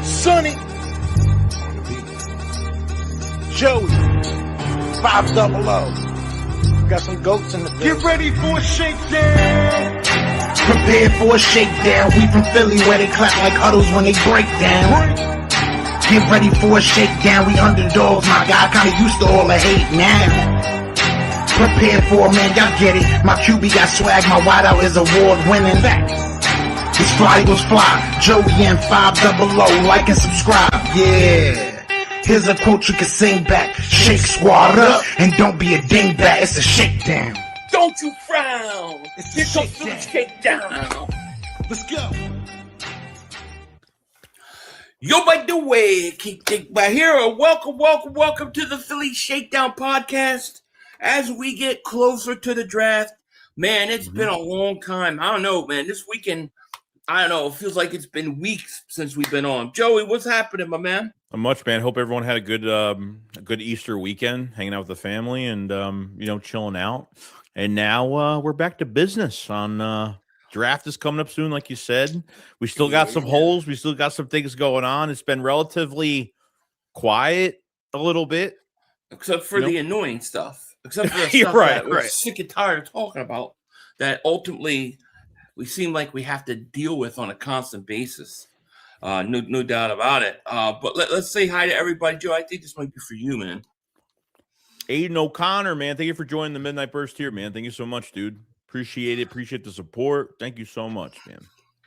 Sonny, Joey, 500. Got some goats in the building. Get ready for a shakedown. Prepare for a shakedown. We from Philly where they clap like huddles when they break down. Get ready for a shakedown. We underdogs, my guy. Kinda used to all the hate now. Prepare for it, man. Y'all get it. My QB got swag. My wideout is award winning. His fly was fly. Joey and 500. Like and subscribe. Yeah. Here's a quote you can sing back. Shake squad up and don't be a dingbat. It's a shakedown. Don't you frown. Here comes the shakedown. Let's go. Yo, by the way, keep Dingbat here. Welcome to the Philly Shakedown podcast. As we get closer to the draft, man, it's been a long time. I don't know, man. This weekend, I don't know. It feels like it's been weeks since we've been on. Joey, what's happening, my man? Not much, man. Hope everyone had a good Easter weekend, hanging out with the family and chilling out. And now we're back to business. On draft is coming up soon, like you said. We still got some holes. We still got some things going on. It's been relatively quiet a little bit, except for the annoying stuff. Except for the stuff that we're sick and tired of talking about. That ultimately we seem like we have to deal with on a constant basis. No doubt about it. But let's say hi to everybody. Joe, I think this might be for you, man. Aiden O'Connor, man. Thank you for joining the Midnight Burst here, man. Thank you so much, dude. Appreciate it. Appreciate the support. Thank you so much, man.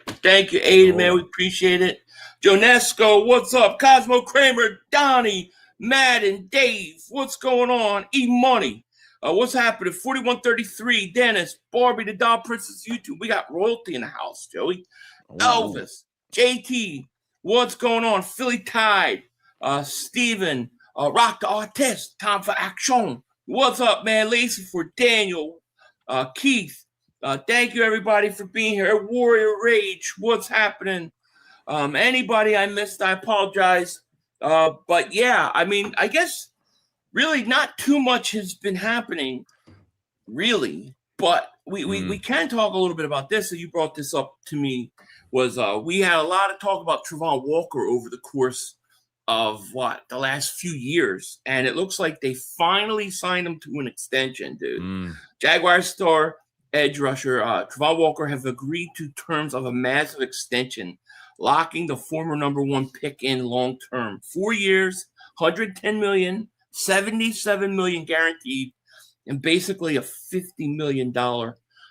Thank you, Aiden, man. We appreciate it. Jonesco, what's up? Cosmo Kramer, Donnie, Madden, Dave, what's going on? E-Money. What's happening? 4133, Dennis, Barbie, the Doll Princess, YouTube. We got royalty in the house, Joey. Elvis, JT, what's going on? Philly Tide, Steven, Rock the Artist, time for action. What's up, man? Lacey for Daniel, Keith. Thank you, everybody, for being here. Warrior Rage, what's happening? Anybody I missed, I apologize. But yeah, I mean, I guess really not too much has been happening, really. But we can talk a little bit about this. So you brought this up to me. Was we had a lot of talk about Travon Walker over the course of the last few years, and it looks like they finally signed him to an extension, dude. Jaguars star edge rusher Travon Walker have agreed to terms of a massive extension, locking the former number one pick in long term. 4 years, $110 million, $77 million guaranteed, and basically a $50 million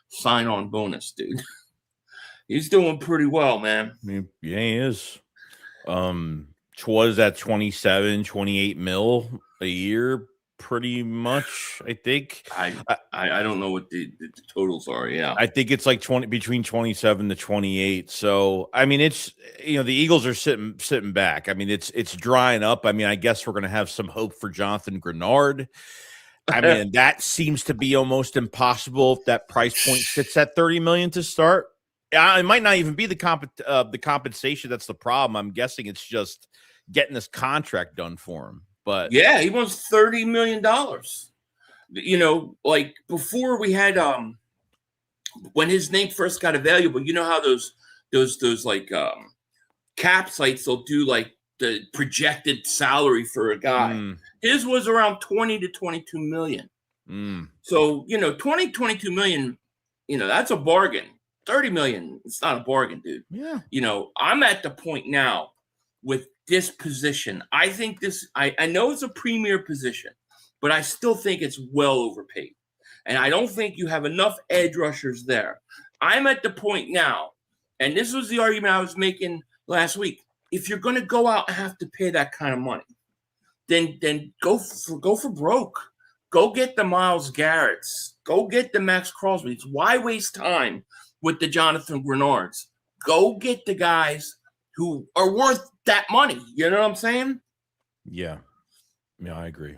sign-on bonus, dude. He's doing pretty well, man. Yeah, he is. What is that, 27, 28 mil a year, pretty much, I think. I don't know what the totals are, yeah. I think it's like between 27 to 28. So, I mean, it's, the Eagles are sitting back. I mean, it's drying up. I mean, I guess we're going to have some hope for Jonathan Grenard. I mean, that seems to be almost impossible if that price point sits at $30 million to start. It might not even be the compensation that's the problem. I'm guessing it's just getting this contract done for him. But yeah, he wants $30 million. Like before we had when his name first got available, you know how those like cap sites will do like the projected salary for a guy. His was around 20 to 22 million. So, 22 million, that's a bargain. 30 million, it's not a bargain, dude. Yeah. I'm at the point now with this position. I think I know it's a premier position, but I still think it's well overpaid. And I don't think you have enough edge rushers there. I'm at the point now, and this was the argument I was making last week. If you're going to go out and have to pay that kind of money, then go for broke. Go get the Myles Garretts. Go get the Max Crosby's. Why waste time with the Jonathan Grenards? Go get the guys who are worth that money. You know what I'm saying? Yeah. Yeah, I agree.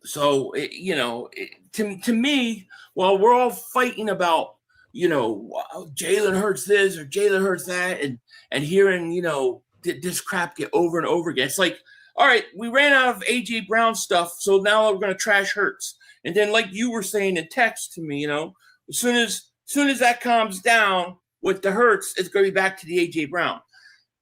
So, to me, while we're all fighting about, Jalen Hurts this or Jalen Hurts that and hearing, this crap get over and over again. It's like, all right, we ran out of A.J. Brown stuff, so now we're going to trash Hurts. And then like you were saying in text to me, as soon as that calms down with the Hurts, it's going to be back to the A.J. Brown.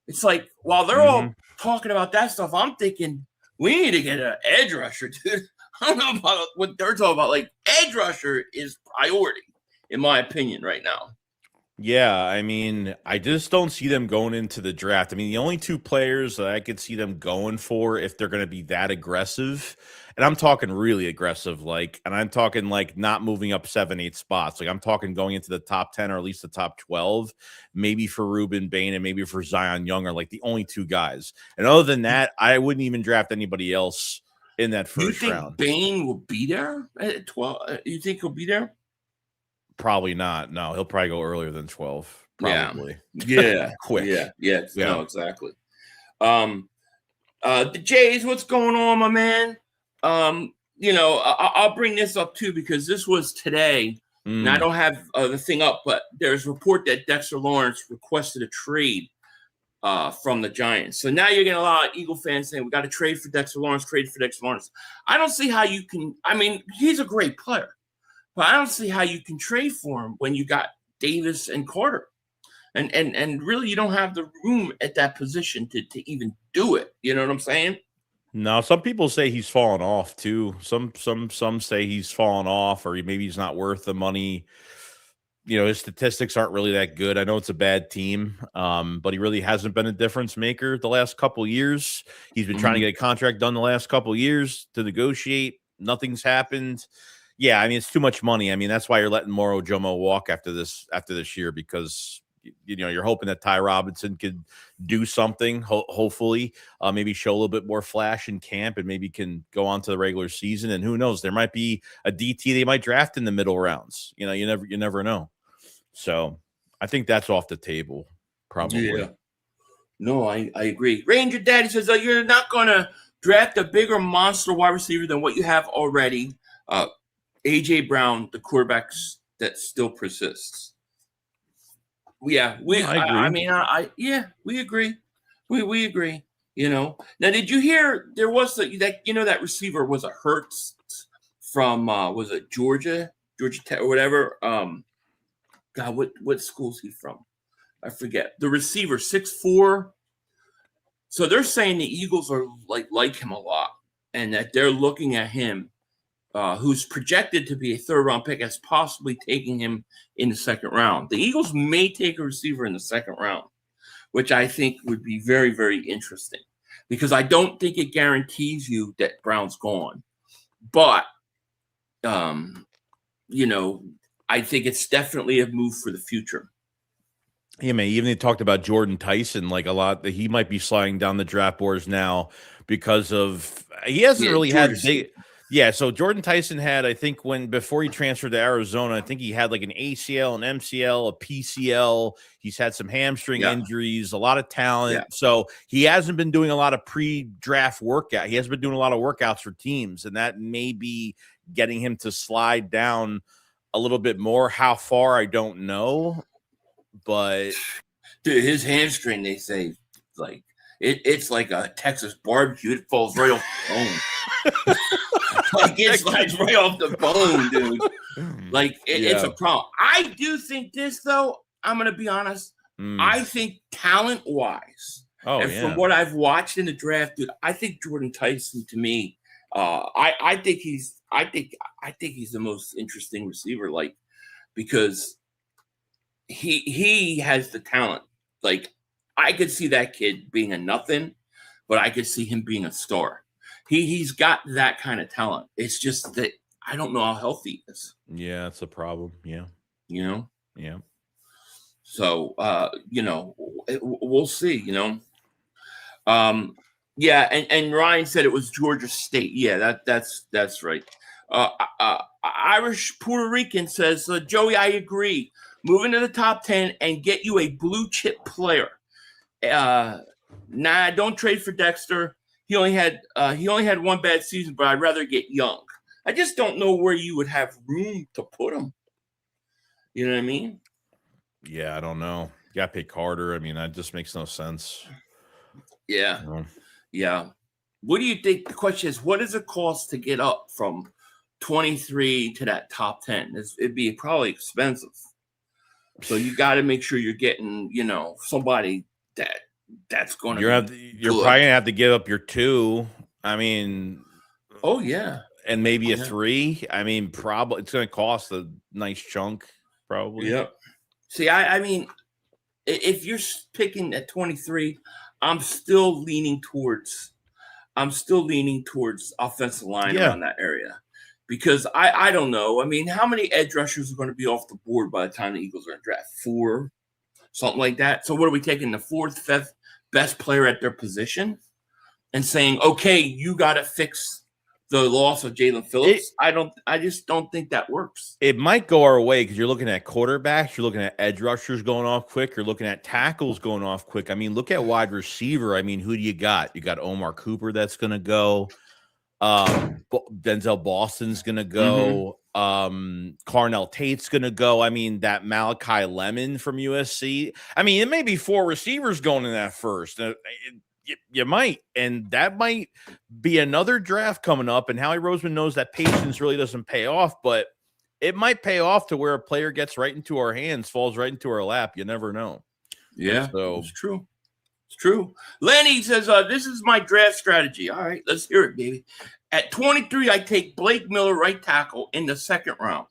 It's like while they're all talking about that stuff, I'm thinking we need to get an edge rusher, dude. I don't know about what they're talking about. Like, edge rusher is priority, in my opinion, right now. Yeah, I mean, I just don't see them going into the draft. I mean, the only two players that I could see them going for if they're going to be that aggressive, and I'm talking really aggressive, and I'm talking like not moving up 7-8 spots. Like, I'm talking going into the top 10 or at least the top 12, maybe for Ruben Bain and maybe for Zion Young are like the only two guys. And other than that, I wouldn't even draft anybody else in that first round. You think Bain will be there at 12? You think he'll be there? Probably not. No, he'll probably go earlier than 12. Probably. Yeah. Quick. Yeah. No, exactly. The Jays, what's going on, my man? I'll bring this up too because this was today. And I don't have the thing up, but there's a report that Dexter Lawrence requested a trade from the Giants. So now you're getting a lot of Eagle fans saying we got to trade for Dexter Lawrence, I don't see how you can. I mean, he's a great player. But I don't see how you can trade for him when you got Davis and Carter. And really you don't have the room at that position to even do it. You know what I'm saying? No, some people say he's fallen off too. Some say he's fallen off or maybe he's not worth the money. You know, his statistics aren't really that good. I know it's a bad team, but he really hasn't been a difference maker the last couple of years. He's been trying to get a contract done the last couple of years to negotiate. Nothing's happened. Yeah, I mean, it's too much money. I mean, that's why you're letting Moro Jomo walk after this year because, you're hoping that Ty Robinson could do something, hopefully, maybe show a little bit more flash in camp and maybe can go on to the regular season. And who knows, there might be a DT they might draft in the middle rounds. You never know. So I think that's off the table, probably. Yeah. No, I agree. Ranger Daddy says you're not going to draft a bigger monster wide receiver than what you have already. A.J. Brown, the quarterbacks that still persists. Yeah, we agree. We agree. We agree. Now, did you hear there was that receiver was a Hurts from was it Georgia Tech or whatever? God, what school's he from? I forget. The receiver 6'4". So they're saying the Eagles are like him a lot, and that they're looking at him. Who's projected to be a third-round pick as possibly taking him in the second round. The Eagles may take a receiver in the second round, which I think would be very, very interesting because I don't think it guarantees you that Brown's gone. But, I think it's definitely a move for the future. Yeah, man. Even they talked about Jordan Tyson a lot. That he might be sliding down the draft boards now because of he hasn't really had big. Yeah, so Jordan Tyson had, I think, before he transferred to Arizona, I think he had an ACL, an MCL, a PCL. He's had some hamstring injuries, a lot of talent. Yeah. So he hasn't been doing a lot of pre-draft workout. He hasn't been doing a lot of workouts for teams, and that may be getting him to slide down a little bit more. How far, I don't know. But dude, his hamstring, they say, it's like a Texas barbecue. It falls right off the bone. It slides right off the bone, dude. It's a problem. I do think this, though, I'm going to be honest. I think talent-wise, from what I've watched in the draft, dude, I think Jordan Tyson, to me, I think he's the most interesting receiver, because he has the talent. I could see that kid being a nothing, but I could see him being a star. He's got that kind of talent. It's just that I don't know how healthy he is. Yeah, that's a problem. Yeah. Yeah. So, we'll see, and Ryan said it was Georgia State. Yeah, that's right. Irish Puerto Rican says, Joey, I agree. Move into the top 10 and get you a blue chip player. Don't trade for Dexter. He only had one bad season, but I'd rather get Young. I just don't know where you would have room to put him. You know what I mean? Yeah, I don't know. You got to pay Carter. I mean, that just makes no sense. Yeah. Yeah. What do you think? The question is, what does it cost to get up from 23 to that top 10? It'd be probably expensive. So you got to make sure you're getting, somebody that that's going to you're probably gonna have to give up your 2. I mean, oh yeah, and maybe a 3. I mean, probably it's gonna cost a nice chunk, probably. Yep. See, I mean, if you're picking at 23, I'm still leaning towards offensive line around that area. Because I don't know. I mean, how many edge rushers are going to be off the board by the time the Eagles are in draft? 4, something like that. So what are we taking, the 4th, 5th best player at their position and saying, okay, you got to fix the loss of Jalen Phillips? I just don't think that works. It might go our way because you're looking at quarterbacks, you're looking at edge rushers going off quick, you're looking at tackles going off quick. I mean, look at wide receiver. I mean, who do you got? You got Omar Cooper that's going to go. Denzel Boston's gonna go. Carnell Tate's gonna go. I mean, that Malachi Lemon from USC. I mean, it may be 4 receivers going in that first. You might, and that might be another draft coming up. And Howie Roseman knows that patience really doesn't pay off, but it might pay off to where a player gets right into our hands, falls right into our lap. You never know. Yeah, so it's true. It's true. Lenny says, this is my draft strategy. All right, let's hear it, baby. At 23, I take Blake Miller, right tackle, in the 2nd round.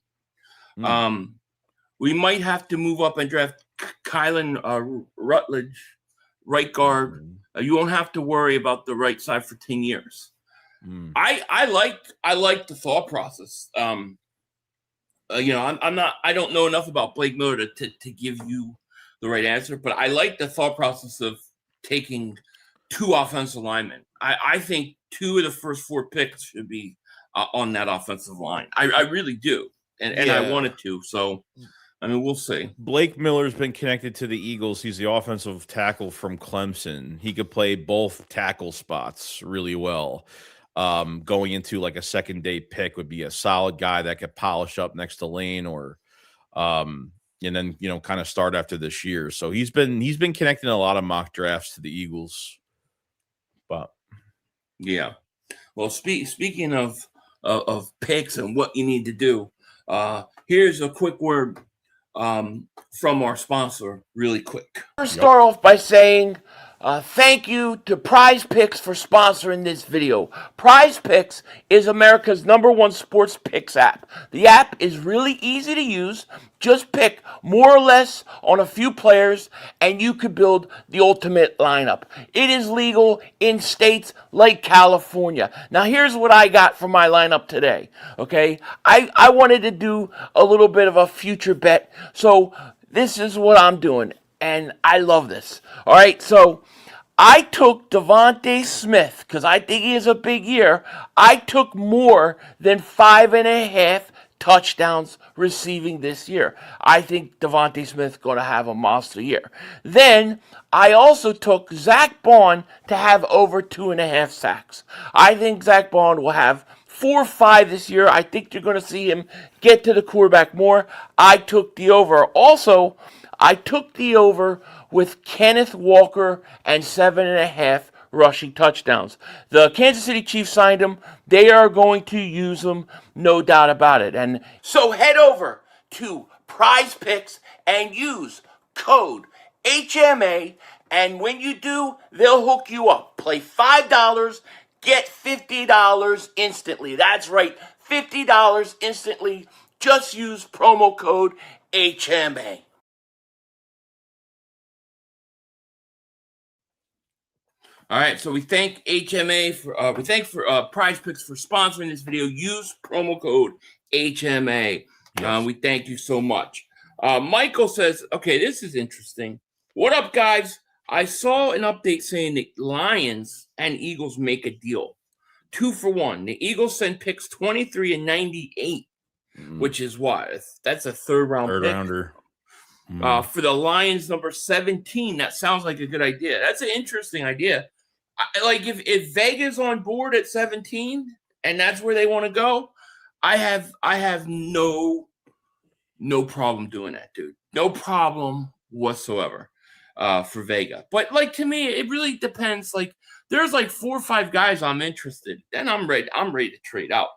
We might have to move up and draft Kylan Rutledge, right guard. You won't have to worry about the right side for 10 years. I like the thought process. I don't know enough about Blake Miller to give you the right answer, but I like the thought process of taking 2 offensive linemen. I think 2 of the first 4 picks should be on that offensive line. I really do. And I wanted to. So, I mean, we'll see. Blake Miller's been connected to the Eagles. He's the offensive tackle from Clemson. He could play both tackle spots really well. Going into like a second-day pick would be a solid guy that could polish up next to Lane or and then, kind of start after this year. So he's been connecting a lot of mock drafts to the Eagles. But yeah. Well, speaking of picks and what you need to do, here's a quick word from our sponsor really quick. First, start off by saying thank you to Prize Picks for sponsoring this video. Prize Picks is America's #1 sports picks app. The app is really easy to use. Just pick more or less on a few players and you could build the ultimate lineup. It is legal in states like California. Now here's what I got for my lineup today, okay? I wanted to do a little bit of a future bet, so this is what I'm doing, and I love this. All right, so I took Devontae Smith because I think he has a big year. I took more than 5.5 touchdowns receiving this year. I think Devontae Smith going to have a monster year. Then I also took Zach Bond to have over 2.5 sacks. I think Zach Bond will have 4 or 5 this year. I think you're going to see him get to the quarterback more. I took the over. Also, I took the over with Kenneth Walker and 7.5 rushing touchdowns. The Kansas City Chiefs signed him. They are going to use him, no doubt about it. And so head over to Prize Picks and use code HMA. And when you do, they'll hook you up. Play $5, get $50 instantly. That's right, $50 instantly. Just use promo code HMA. All right, so we thank HMA for Prize Picks for sponsoring this video. Use promo code HMA. Yes. We thank you so much. Michael says, okay, this is interesting. What up, guys? I saw an update saying the Lions and Eagles make a deal. 2 for 1. The Eagles send picks 23 and 98, which is what? That's a third pick. Rounder. For the Lions, number 17. That sounds like a good idea. That's an interesting idea. Like if Vega's on board at 17 and that's where they want to go, I have no problem doing that, dude. No problem whatsoever for Vega. But like to me, it really depends. Like there's like 4 or 5 guys I'm interested. Then I'm ready to trade out.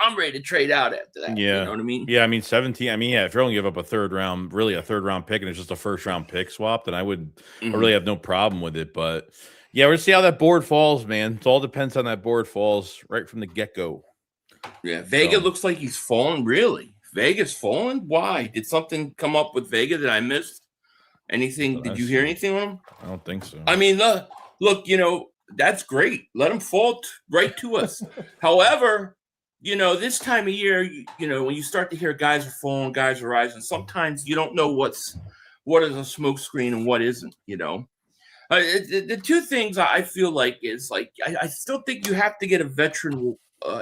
I'm ready to trade out after that. Yeah. You know what I mean? Yeah, I mean 17. I mean, yeah, if you're only give up a third round pick, and it's just a first round pick swap, then I really have no problem with it. But yeah, we'll see how that board falls, man. It all depends on that board falls right from the get go. Yeah, Vega looks like he's fallen. Really, Vega's fallen. Why? Did something come up with Vega that I missed? Anything? Did you hear anything on him? I don't think so. I mean, look, that's great. Let him fall right to us. However, this time of year, when you start to hear guys are falling, guys are rising, sometimes you don't know what is a smoke screen and what isn't. The two things I feel like is like I still think you have to get a veteran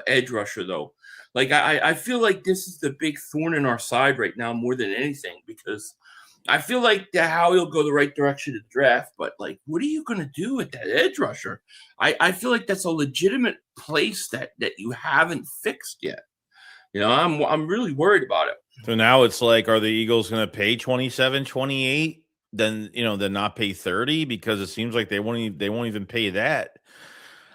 edge rusher though. Like I feel like this is the big thorn in our side right now more than anything, because I feel like Howie will go the right direction to draft, but like, what are you going to do with that edge rusher? I feel like that's a legitimate place that you haven't fixed yet. I'm really worried about it. So now it's like, are the Eagles going to pay 27, 28? Then not pay 30, because it seems like they won't even pay that.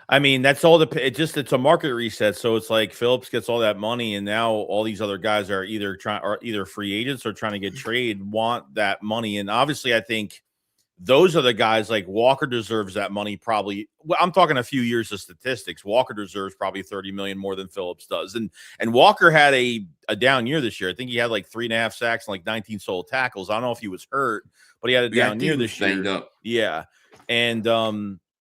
I mean, that's all it's a market reset. So it's like Phillips gets all that money, and now all these other guys are either free agents or trying to get traded, want that money. And obviously, I think those are the guys. Like Walker deserves that money. Probably, well, I'm talking a few years of statistics. Walker deserves probably $30 million more than Phillips does. And Walker had a down year this year. I think he had like 3.5 sacks and like 19 solo tackles. I don't know if he was hurt, but he had a down year this year. Up. Yeah, and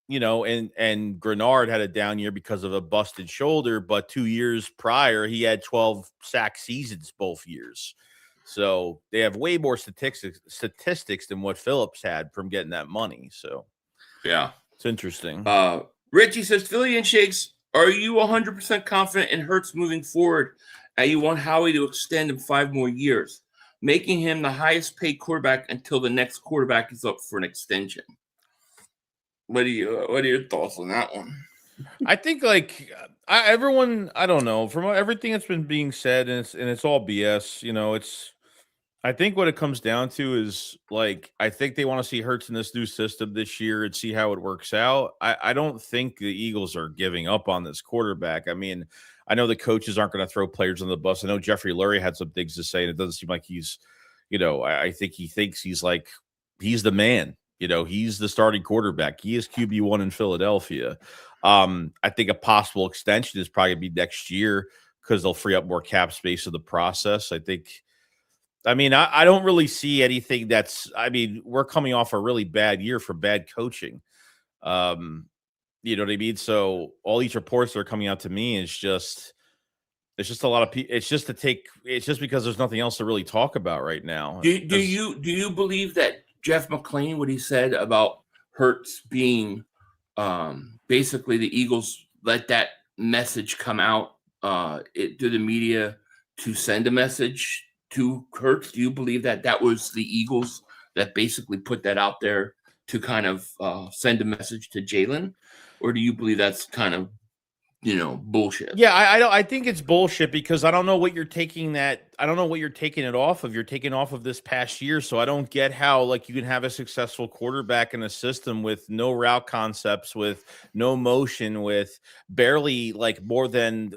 and Grenard had a down year because of a busted shoulder, but 2 years prior, he had 12 sack seasons both years. So they have way more statistics than what Phillips had from getting that money. So yeah, it's interesting. Richie says, Philly and Shakes, are you 100% confident in Hurts moving forward? And you want Howie to extend him 5 more years, making him the highest paid quarterback until the next quarterback is up for an extension. What are your thoughts on that one? I think like I don't know, from everything that's been being said, and it's all BS. I think what it comes down to is like, I think they want to see Hurts in this new system this year and see how it works out. I don't think the Eagles are giving up on this quarterback. I mean, I know the coaches aren't going to throw players on the bus. I know Jeffrey Lurie had some things to say, and it doesn't seem like he's, I think he thinks he's the man. He's the starting quarterback. He is QB1 in Philadelphia. I think a possible extension is probably going to be next year because they'll free up more cap space in the process. I don't really see anything we're coming off a really bad year for bad coaching. You know what I mean? So all these reports that are coming out to me it's just a lot of people. It's just because there's nothing else to really talk about right now. Do you believe that Jeff McClain, what he said about Hurts being basically the Eagles let that message come out to the media to send a message to Hurts? Do you believe that was the Eagles that basically put that out there to kind of send a message to Jalen? Or do you believe that's kind of bullshit? Yeah, I think it's bullshit because I don't know what you're taking it off of. You're taking off of this past year, so I don't get how like you can have a successful quarterback in a system with no route concepts, with no motion, with barely like more than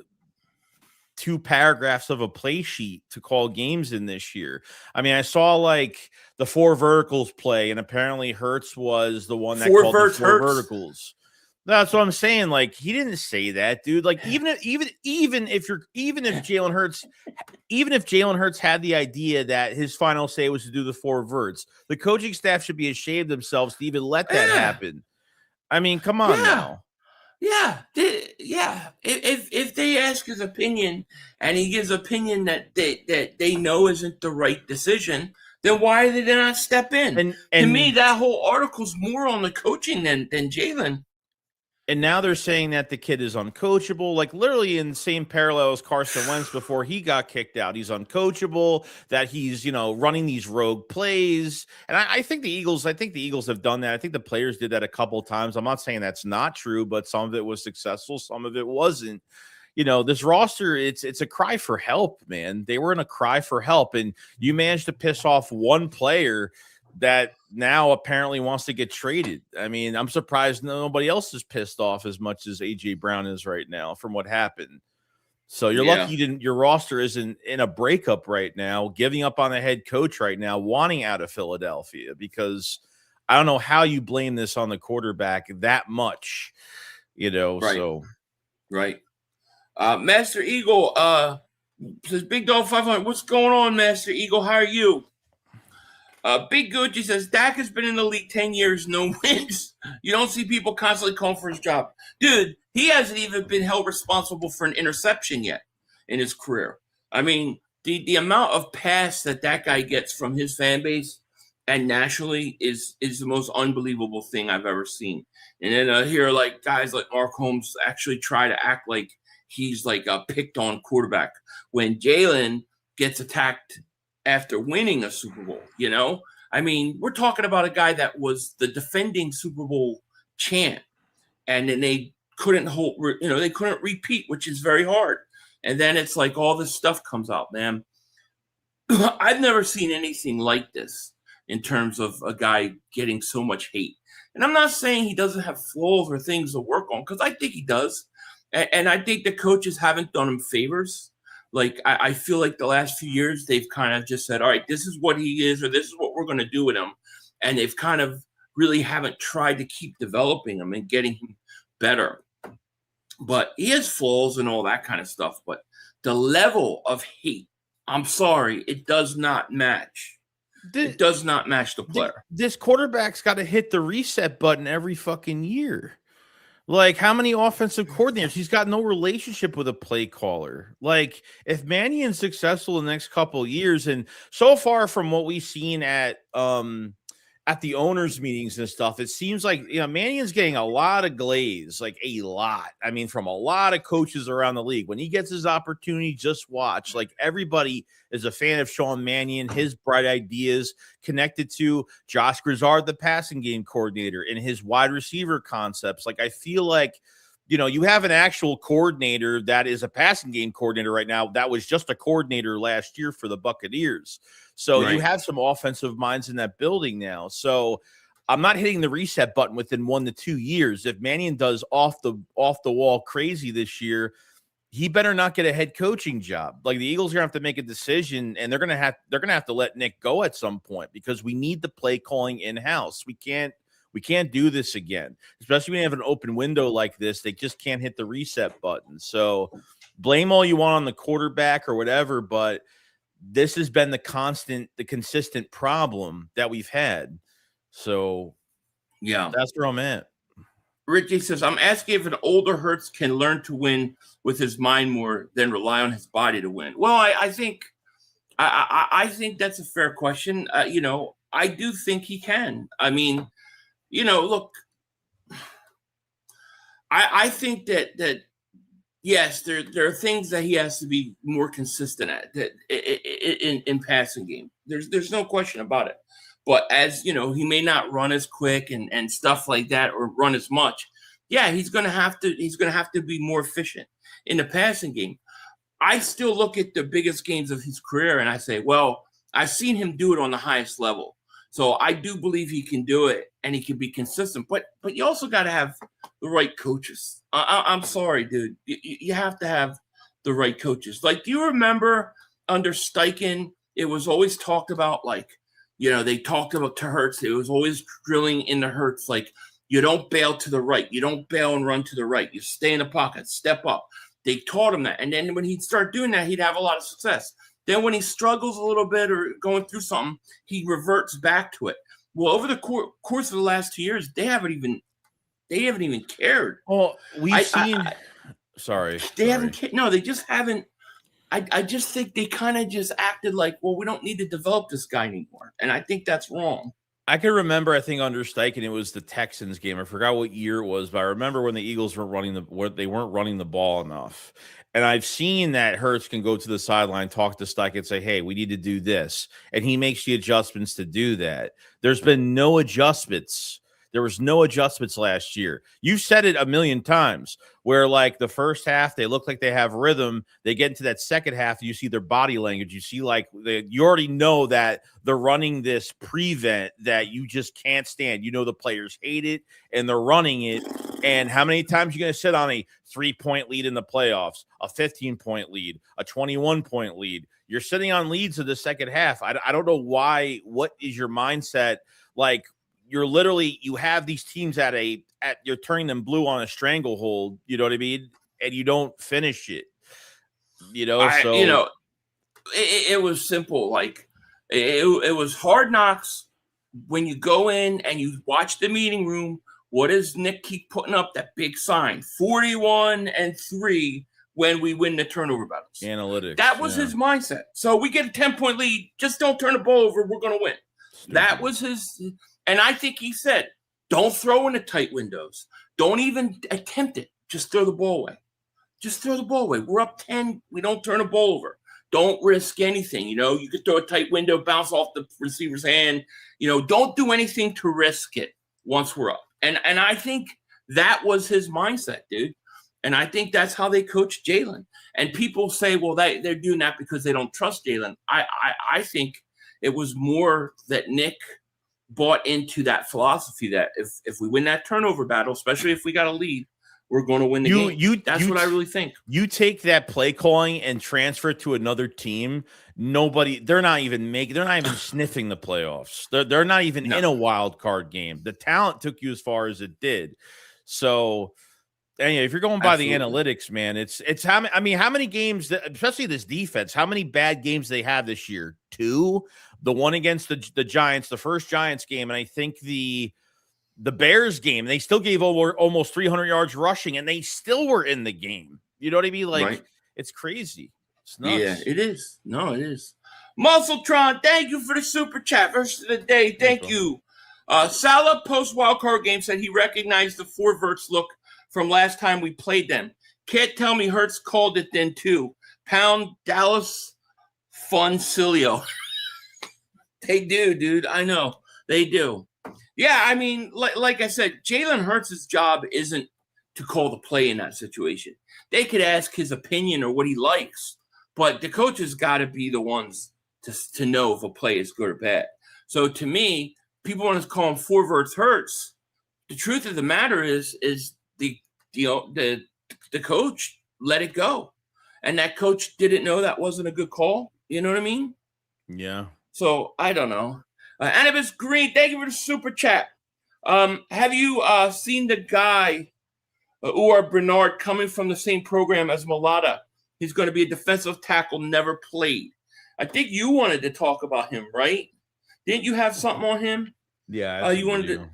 2 paragraphs of a play sheet to call games in this year. I mean, I saw like the 4 verticals play, and apparently Hurts was the one that called the 4 verticals. That's what I'm saying. Like, he didn't say that, dude. Like, even if Jalen Hurts had the idea that his final say was to do the 4 verts, the coaching staff should be ashamed themselves to even let that happen. I mean, come on now. Yeah. If they ask his opinion and he gives opinion that they know isn't the right decision, then why did they not step in? And to me, that whole article's more on the coaching than Jalen. And now they're saying that the kid is uncoachable, like literally in the same parallel as Carson Wentz before he got kicked out. He's uncoachable, that he's, running these rogue plays. And I think the Eagles have done that. I think the players did that a couple of times. I'm not saying that's not true, but some of it was successful. Some of it wasn't. This roster, it's a cry for help, man. They were in a cry for help, and you managed to piss off one player that now apparently wants to get traded. I mean, I'm surprised nobody else is pissed off as much as AJ Brown is right now from what happened. So you're lucky your roster isn't in a breakup right now, giving up on a head coach right now, wanting out of Philadelphia, because I don't know how you blame this on the quarterback that much, Right. so. Right. Master Eagle says, Big Dog 500, what's going on, Master Eagle? How are you? Big Gucci says, Dak has been in the league 10 years, no wins. You don't see people constantly calling for his job. Dude, he hasn't even been held responsible for an interception yet in his career. I mean, the amount of pass that guy gets from his fan base and nationally is the most unbelievable thing I've ever seen. And then here, like, guys like Mark Holmes actually try to act like he's like a picked on quarterback when Jalen gets attacked after winning a Super Bowl, I mean, we're talking about a guy that was the defending Super Bowl champ, and then they couldn't they couldn't repeat, which is very hard. And then it's like all this stuff comes out, man. I've never seen anything like this in terms of a guy getting so much hate. And I'm not saying he doesn't have flaws or things to work on, because I think he does. And I think the coaches haven't done him favors. Like, I feel like the last few years, they've kind of just said, all right, this is what he is, or this is what we're going to do with him. And they've kind of really haven't tried to keep developing him and getting him better. But he has flaws and all that kind of stuff. But the level of hate, I'm sorry, it does not match. It does not match the player. This quarterback's got to hit the reset button every fucking year. Like, how many offensive coordinators? He's got no relationship with a play caller. Like, if Mannion's successful in the next couple of years, and so far from what we've seen at the owners' meetings and stuff, it seems like Mannion's getting a lot of glaze, like a lot. I mean, from a lot of coaches around the league. When he gets his opportunity, just watch. Like, everybody is a fan of Sean Mannion, his bright ideas, connected to Josh Grizzard, the passing game coordinator, and his wide receiver concepts. Like, I feel like, you have an actual coordinator that is a passing game coordinator right now. That was just a coordinator last year for the Buccaneers. So You have some offensive minds in that building now. So I'm not hitting the reset button within 1 to 2 years. If Mannion does off the wall crazy this year, he better not get a head coaching job. Like, the Eagles are gonna have to make a decision, and they're gonna have to let Nick go at some point, because we need the play calling in house. We can't do this again, especially when you have an open window like this. They just can't hit the reset button. So blame all you want on the quarterback or whatever, but this has been the consistent problem that we've had. So yeah, that's where I'm at. Richie says, I'm asking if an older Hurts can learn to win with his mind more than rely on his body to win. Well, I think that's a fair question. I do think he can. I mean, look, I think that yes, there are things that he has to be more consistent at in passing game. There's no question about it. But as he may not run as quick and stuff like that, or run as much. Yeah, he's gonna have to be more efficient in the passing game. I still look at the biggest games of his career and I say, well, I've seen him do it on the highest level. So I do believe he can do it and he can be consistent. But you also got to have the right coaches. I'm sorry, dude. You have to have the right coaches. Like, do you remember under Steichen, it was always talked about, like, they talked about to Hurts. It was always drilling in the Hurts, like, you don't bail to the right. You don't bail and run to the right. You stay in the pocket, step up. They taught him that. And then when he'd start doing that, he'd have a lot of success. Then when he struggles a little bit or going through something, he reverts back to it. Well, over the course of the last 2 years, they haven't even cared. Well, we've seen. They haven't. No, they just haven't. I just think they kind of just acted like, well, we don't need to develop this guy anymore, and I think that's wrong. I can remember, I think under Steichen, it was the Texans game. I forgot what year it was, but I remember when the Eagles weren't running the ball enough. And I've seen that Hurts can go to the sideline, talk to Steichen, and say, hey, we need to do this. And he makes the adjustments to do that. There's been no adjustments. There was no adjustments last year. You said it a million times, where like the first half, they look like they have rhythm. They get into that second half, you see their body language. You see, like, you already know that they're running this prevent that you just can't stand. The players hate it, and they're running it And how many times are you going to sit on a 3-point lead in the playoffs, a 15-point lead, a 21-point lead? You're sitting on leads in the second half. I don't know why. What is your mindset? Like, you have these teams you're turning them blue on a stranglehold. You know what I mean? And you don't finish it. It was simple. Like, it was hard knocks when you go in and you watch the meeting room. What does Nick keep putting up? That big sign, 41-3 when we win the turnover battles. Analytics. That was his mindset. So we get a 10-point lead. Just don't turn the ball over. We're going to win. Stupid. That was his. And I think he said, don't throw in the tight windows. Don't even attempt it. Just throw the ball away. Just throw the ball away. We're up 10. We don't turn the ball over. Don't risk anything. You could throw a tight window, bounce off the receiver's hand. Don't do anything to risk it once we're up. And I think that was his mindset, dude. And I think that's how they coach Jalen. And people say, well, they're doing that because they don't trust Jalen. I think it was more that Nick bought into that philosophy that if we win that turnover battle, especially if we got a lead, we're going to win the game. That's what I really think. You take that play calling and transfer it to another team. They're not even sniffing the playoffs. They're not even in a wild card game. The talent took you as far as it did. So, anyway, if you're going by the analytics, man, it's how many games, especially this defense, how many bad games they have this year? 2, the one against the Giants, the first Giants game, and I think the Bears game, they still gave over almost 300 yards rushing, and they still were in the game. You know what I mean? Like, right. It's crazy. It's nuts. Yeah, it is. No, it is. Muscletron, thank you for the super chat. Verse of the day, thank you. Salah post wildcard game said he recognized the 4 verts look from last time we played them. Can't tell me Hurts called it then too. Pound Dallas Funcilio. They do, dude. I know. They do. Yeah, I mean, like I said, Jalen Hurts' job isn't to call the play in that situation. They could ask his opinion or what he likes, but the coaches got to be the ones to know if a play is good or bad. So to me, people want to call him 4 verts Hurts. The truth of the matter is the coach let it go, and that coach didn't know that wasn't a good call. You know what I mean? Yeah. So I don't know. Annabis Green, thank you for the super chat. Have you seen the guy, Uar Bernard, coming from the same program as Mulata? He's going to be a defensive tackle, never played. I think you wanted to talk about him, right? Didn't you have something on him? Yeah. You wanted to.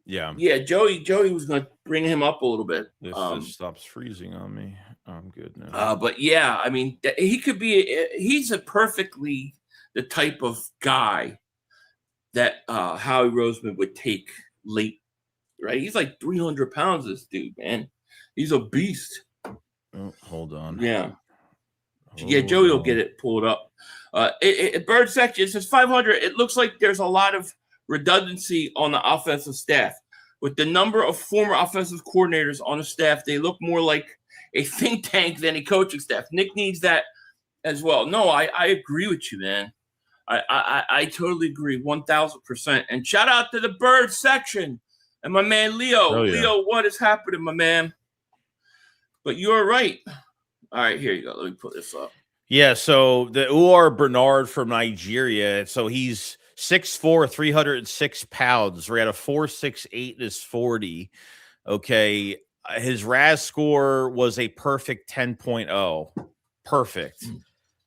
Yeah. Yeah, Joey was going to bring him up a little bit. If this stops freezing on me, I'm good now. But yeah, I mean, he could be. He's a perfectly the type of guy that Howie Roseman would take late, right? He's like 300 pounds, this dude, man. He's a beast. Oh, hold on. Yeah. Yeah, Joey will get it pulled up. Bird section, it says 500. It looks like there's a lot of redundancy on the offensive staff. With the number of former offensive coordinators on the staff, they look more like a think tank than a coaching staff. Nick needs that as well. No, I agree with you, man. I totally agree, 1,000%. And shout out to the bird section and my man Leo. Oh, yeah. Leo, what is happening, my man? But you're right. All right, here you go. Let me put this up. Yeah, so the Uar Bernard from Nigeria. So he's 6'4", 306 pounds. We're at a 4.68 in his 40. Okay, his RAS score was a perfect 10.0. Perfect.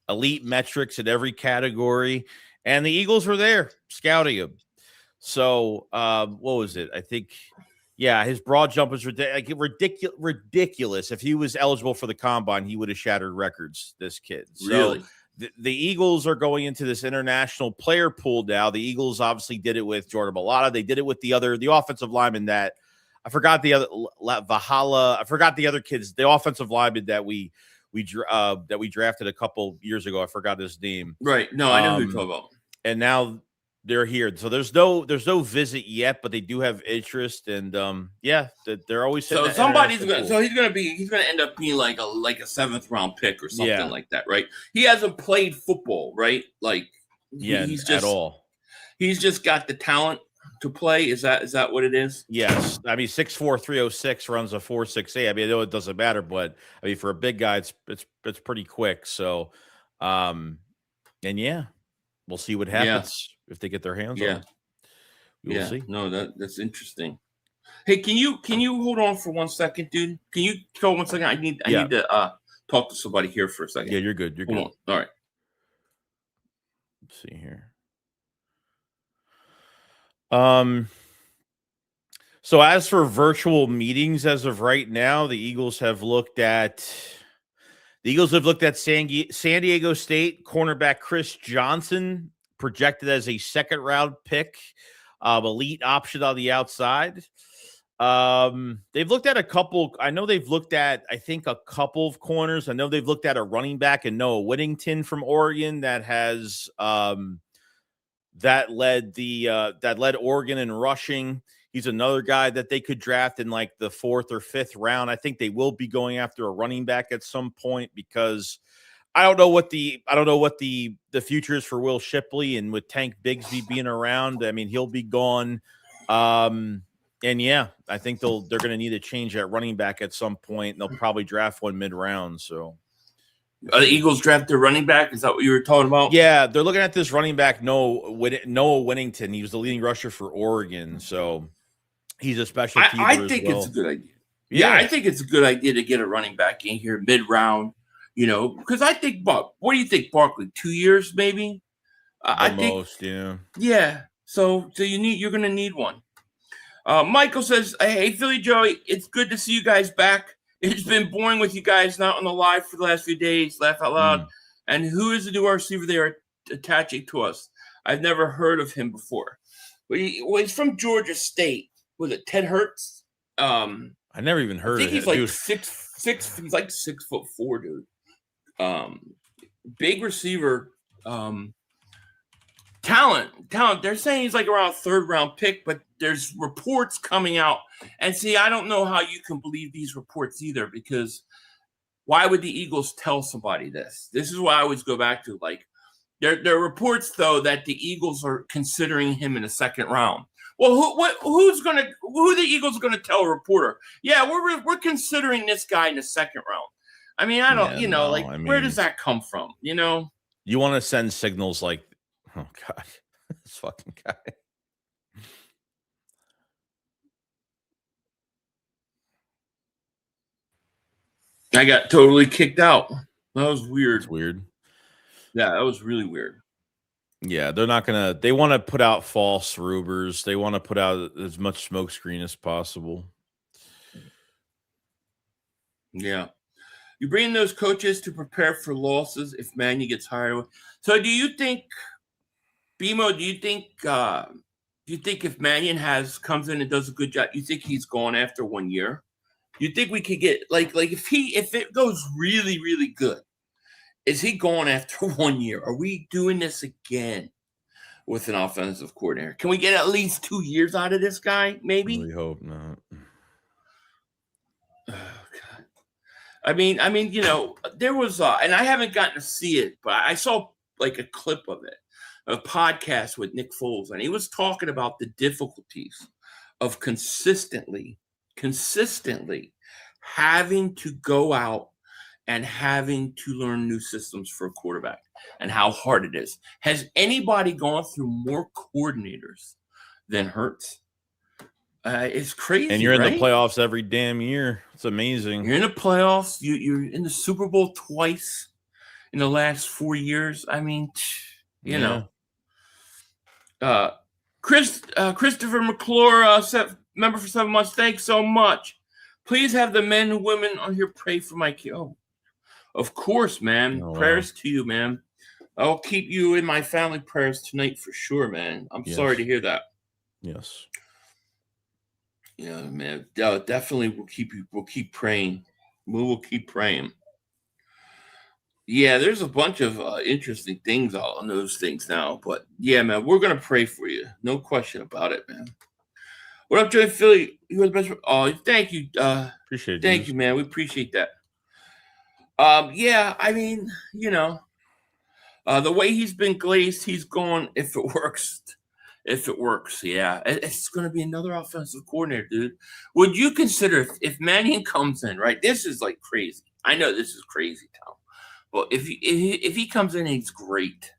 Elite metrics in every category, and the Eagles were there scouting him. So, what was it? I think, yeah, his broad jump was ridiculous. If he was eligible for the combine, he would have shattered records. This kid, so really. The Eagles are going into this international player pool now. The Eagles obviously did it with Jordan Mailata. They did it with the offensive lineman that I forgot the other Vahala. I forgot the other kids. The offensive lineman that we drafted a couple years ago. I forgot his name. Right. No, I know who you're talking about. And now they're here. So there's no visit yet, but they do have interest. And yeah, they're always so somebody's gonna. So he's gonna end up being like a 7th round pick or something like that, right? He hasn't played football, right? Like he's just at all. He's just got the talent. to play? Is that what it is? Yes. I mean, 6'4", 306 runs a 4.68. I mean, I know it doesn't matter, but I mean, for a big guy, it's pretty quick. So, and yeah, we'll see what happens if they get their hands on it. We will see. No, that's interesting. Hey, can you hold on for 1 second, dude? Can you go 1 second? I need to talk to somebody here for a second. Yeah, you're good. You're good. Hold on. All right. Let's see here. So as for virtual meetings, as of right now, the Eagles have looked at San Diego State cornerback Chris Johnson, projected as a second-round pick, elite option on the outside. They've looked at a couple. I know they've looked at, I think, a couple of corners. I know they've looked at a running back in Noah Whittington from Oregon that has that led Oregon in rushing. He's another guy that they could draft in like the 4th or 5th round. I think they will be going after a running back at some point, because I don't know what the future is for Will Shipley, and with Tank Bigsby being around, I mean, he'll be gone. And yeah, I think they're going to need to change that running back at some point, and they'll probably draft one mid-round. So the Eagles draft their running back? Is that what you were talking about? Yeah, they're looking at this running back, Noah Whittington. He was the leading rusher for Oregon, so he's a special teamer. I think it's a good idea. Yeah, I think it's a good idea to get a running back in here mid-round, because I think, what do you think, Barkley? 2 years, maybe? I think, yeah. So you're going to need one. Michael says, hey, Philly Joey, it's good to see you guys back. It's been boring with you guys not on the live for the last few days. Laugh out loud. And who is the new receiver they are attaching to us? I've never heard of him before. He's from Georgia State. Was it Ted Hurts? I never even heard of him. He's like 6'6". He's like 6'4", dude. Big receiver. Talent. They're saying he's like around a 3rd round pick, but there's reports coming out. And see, I don't know how you can believe these reports either, because why would the Eagles tell somebody this? This is what I always go back to. Like, there are reports though that the Eagles are considering him in the 2nd round. Well, who the Eagles going to tell a reporter? Yeah, we're considering this guy in the 2nd round. I mean, I don't, where does that come from? You want to send signals like, oh God, this fucking guy. I got totally kicked out. That was weird. It's weird. Yeah, that was really weird. Yeah, they're not going to – they want to put out false rumors. They want to put out as much smokescreen as possible. Yeah. You bring those coaches to prepare for losses if Manny gets hired. So do you think – BMO, do you think if Mannion comes in and does a good job, you think he's gone after 1 year? You think we could get like if it goes really, really good, is he gone after 1 year? Are we doing this again with an offensive coordinator? Can we get at least 2 years out of this guy? Maybe. We hope not. Oh, God. I mean, there was, and I haven't gotten to see it, but I saw like a clip of it, a podcast with Nick Foles, and he was talking about the difficulties of consistently having to go out and having to learn new systems for a quarterback and how hard it is. Has anybody gone through more coordinators than Hurts? It's crazy. And you're in the playoffs every damn year. It's amazing. You're in the playoffs. You're in the Super Bowl twice in the last 4 years. I mean, you know. Christopher McClure, member for 7 months. Thanks so much. Please have the men and women on here pray for my kid. Oh, of course, man. Prayers to you, man. I'll keep you in my family prayers tonight for sure, man. I'm sorry to hear that. Yes. Yeah, man. Definitely we'll keep praying. We will keep praying. Yeah, there's a bunch of interesting things on those things now. But yeah, man, we're gonna pray for you. No question about it, man. What up, Joey Philly? You are the best. Oh, thank you. Appreciate it. Thank you, man. We appreciate that. Yeah, I mean, the way he's been glazed, he's gone if it works. If it works, yeah. It's going to be another offensive coordinator, dude. Would you consider if Mannion comes in, right? This is like crazy. I know this is crazy, Tom. Well, if he comes in and he's great,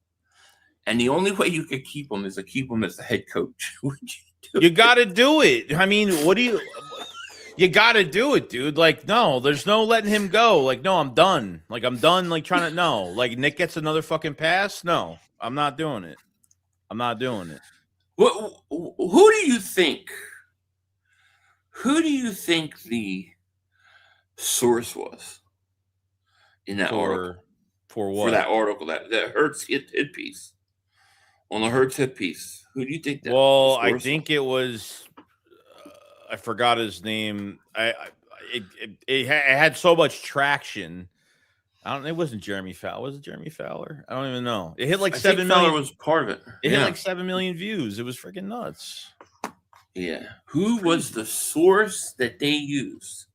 and the only way you could keep him is to keep him as the head coach, would you do You got to do it. I mean, what do you? You got to do it, dude. Like, no, there's no letting him go. Like, no, I'm done. Like, I'm done. Like, trying to no. Like, Nick gets another fucking pass. No, I'm not doing it. I'm not doing it. Who do you think? Who do you think the source was in that article? For what? For that article, that Hurts hit piece. On the Hurts hit piece. Who do you think that Well, I think it was I forgot his name. It had so much traction. It wasn't Jeremy Fowler. Was it Jeremy Fowler? I don't even know. It hit like 7 million. Fowler was part of it. It hit like 7 million views. It was freaking nuts. Yeah. Who was the source that they used?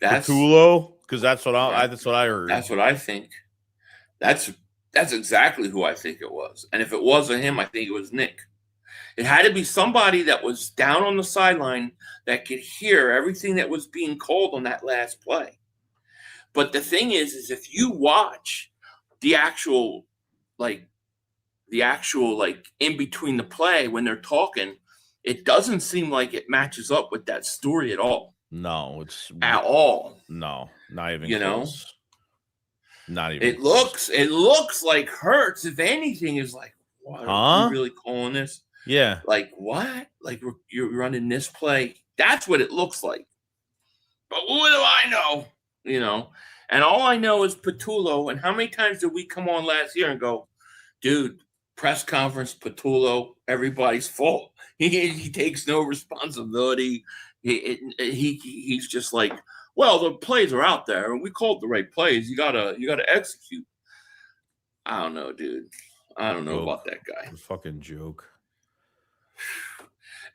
That's Tulo, because that's what I heard. That's what I think. That's exactly who I think it was. And if it wasn't him, I think it was Nick. It had to be somebody that was down on the sideline that could hear everything that was being called on that last play. But the thing is if you watch the actual in between the play when they're talking, it doesn't seem like it matches up with that story at all. No, it's at all. No, not even close. Not even. It looks like Hurts. If anything, is like, what are you really calling this? Yeah. Like what? Like you're running this play? That's what it looks like. But what do I know? And all I know is Patullo. And how many times did we come on last year and go, dude, press conference, Patullo, everybody's fault. He takes no responsibility. He's just like, well, the plays are out there, and we called the right plays. You gotta execute. I don't know, dude. I don't know about that guy. It's a fucking joke.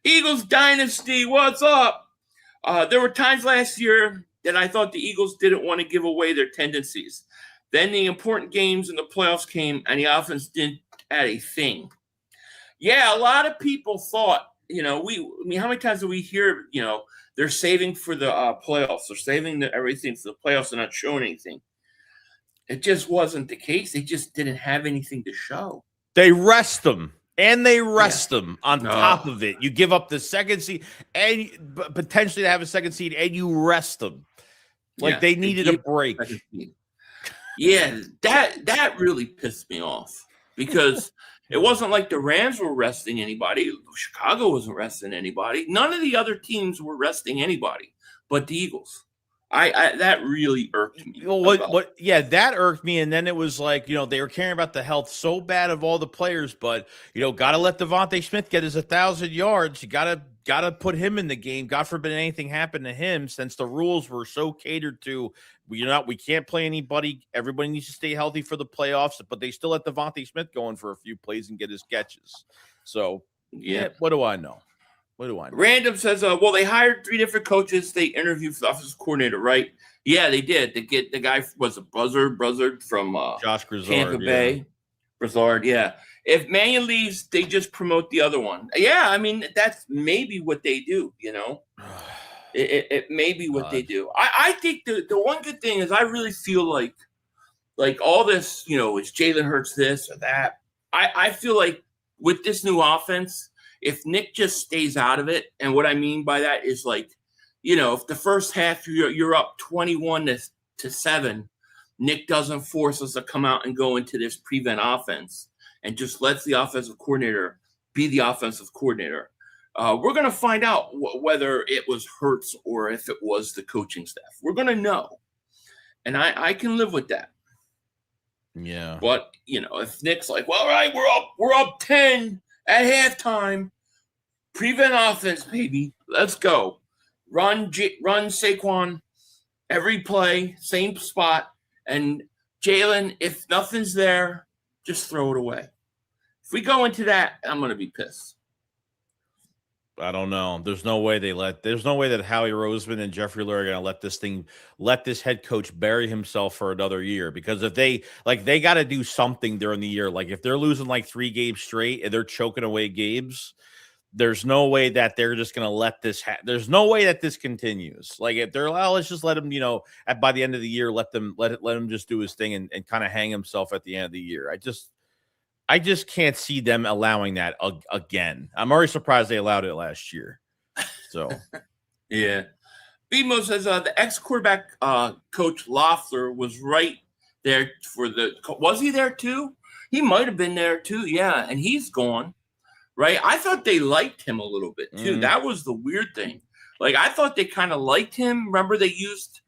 Eagles dynasty, what's up? There were times last year that I thought the Eagles didn't want to give away their tendencies. Then the important games in the playoffs came, and the offense didn't add a thing. Yeah, a lot of people thought, how many times do we hear, they're saving for the playoffs. They're saving everything for the playoffs and not showing anything. It just wasn't the case. They just didn't have anything to show. They rest them. And they rest them on top of it. You give up the second seed and potentially to have a second seed, and you rest them. Like they needed a break. Yeah, that really pissed me off because it wasn't like the Rams were resting anybody. Chicago wasn't resting anybody. None of the other teams were resting anybody but the Eagles. I that really irked me. That irked me. And then it was like, they were caring about the health so bad of all the players, but gotta let Devontae Smith get his 1,000 yards. You gotta put him in the game. God forbid anything happened to him, since the rules were so catered to. We can't play anybody. Everybody needs to stay healthy for the playoffs, but they still let Devontae Smith go in for a few plays and get his catches. So what do I know? What do I know? Random says, well, they hired 3 different coaches. They interviewed for the offensive coordinator, right? Yeah, they did. They get the guy was a Buzzard from Josh Grizzard, Tampa Bay. Grizzard, yeah. If Mannion leaves, they just promote the other one. Yeah, I mean, that's maybe what they do, It may be what they do. I think the one good thing is I really feel like all this, is Jalen Hurts this or that. I feel like with this new offense, if Nick just stays out of it, and what I mean by that is if the first half you're up 21-7, Nick doesn't force us to come out and go into this prevent offense and just lets the offensive coordinator be the offensive coordinator. We're going to find out whether it was Hurts or if it was the coaching staff. We're going to know. And I can live with that. Yeah. But, if Nick's like, well, all right, we're up 10 at halftime, prevent offense, baby. Let's go. Run Saquon every play, same spot. And Jalen, if nothing's there, just throw it away. If we go into that, I'm going to be pissed. I don't know. There's no way that Howie Roseman and Jeffrey Lurie are going to let this head coach bury himself for another year. Because if they got to do something during the year. Like if they're losing like 3 games straight and they're choking away games, there's no way that they're just going to let this. There's no way that this continues. Like if they're, let's just let him, by the end of the year, let him just do his thing and kind of hang himself at the end of the year. I just can't see them allowing that again. I'm already surprised they allowed it last year. So, yeah. BMO says the ex-quarterback coach Loeffler was right there was he there too? He might have been there too, yeah, and he's gone, right? I thought they liked him a little bit too. Mm. That was the weird thing. Like I thought they kind of liked him. Remember they used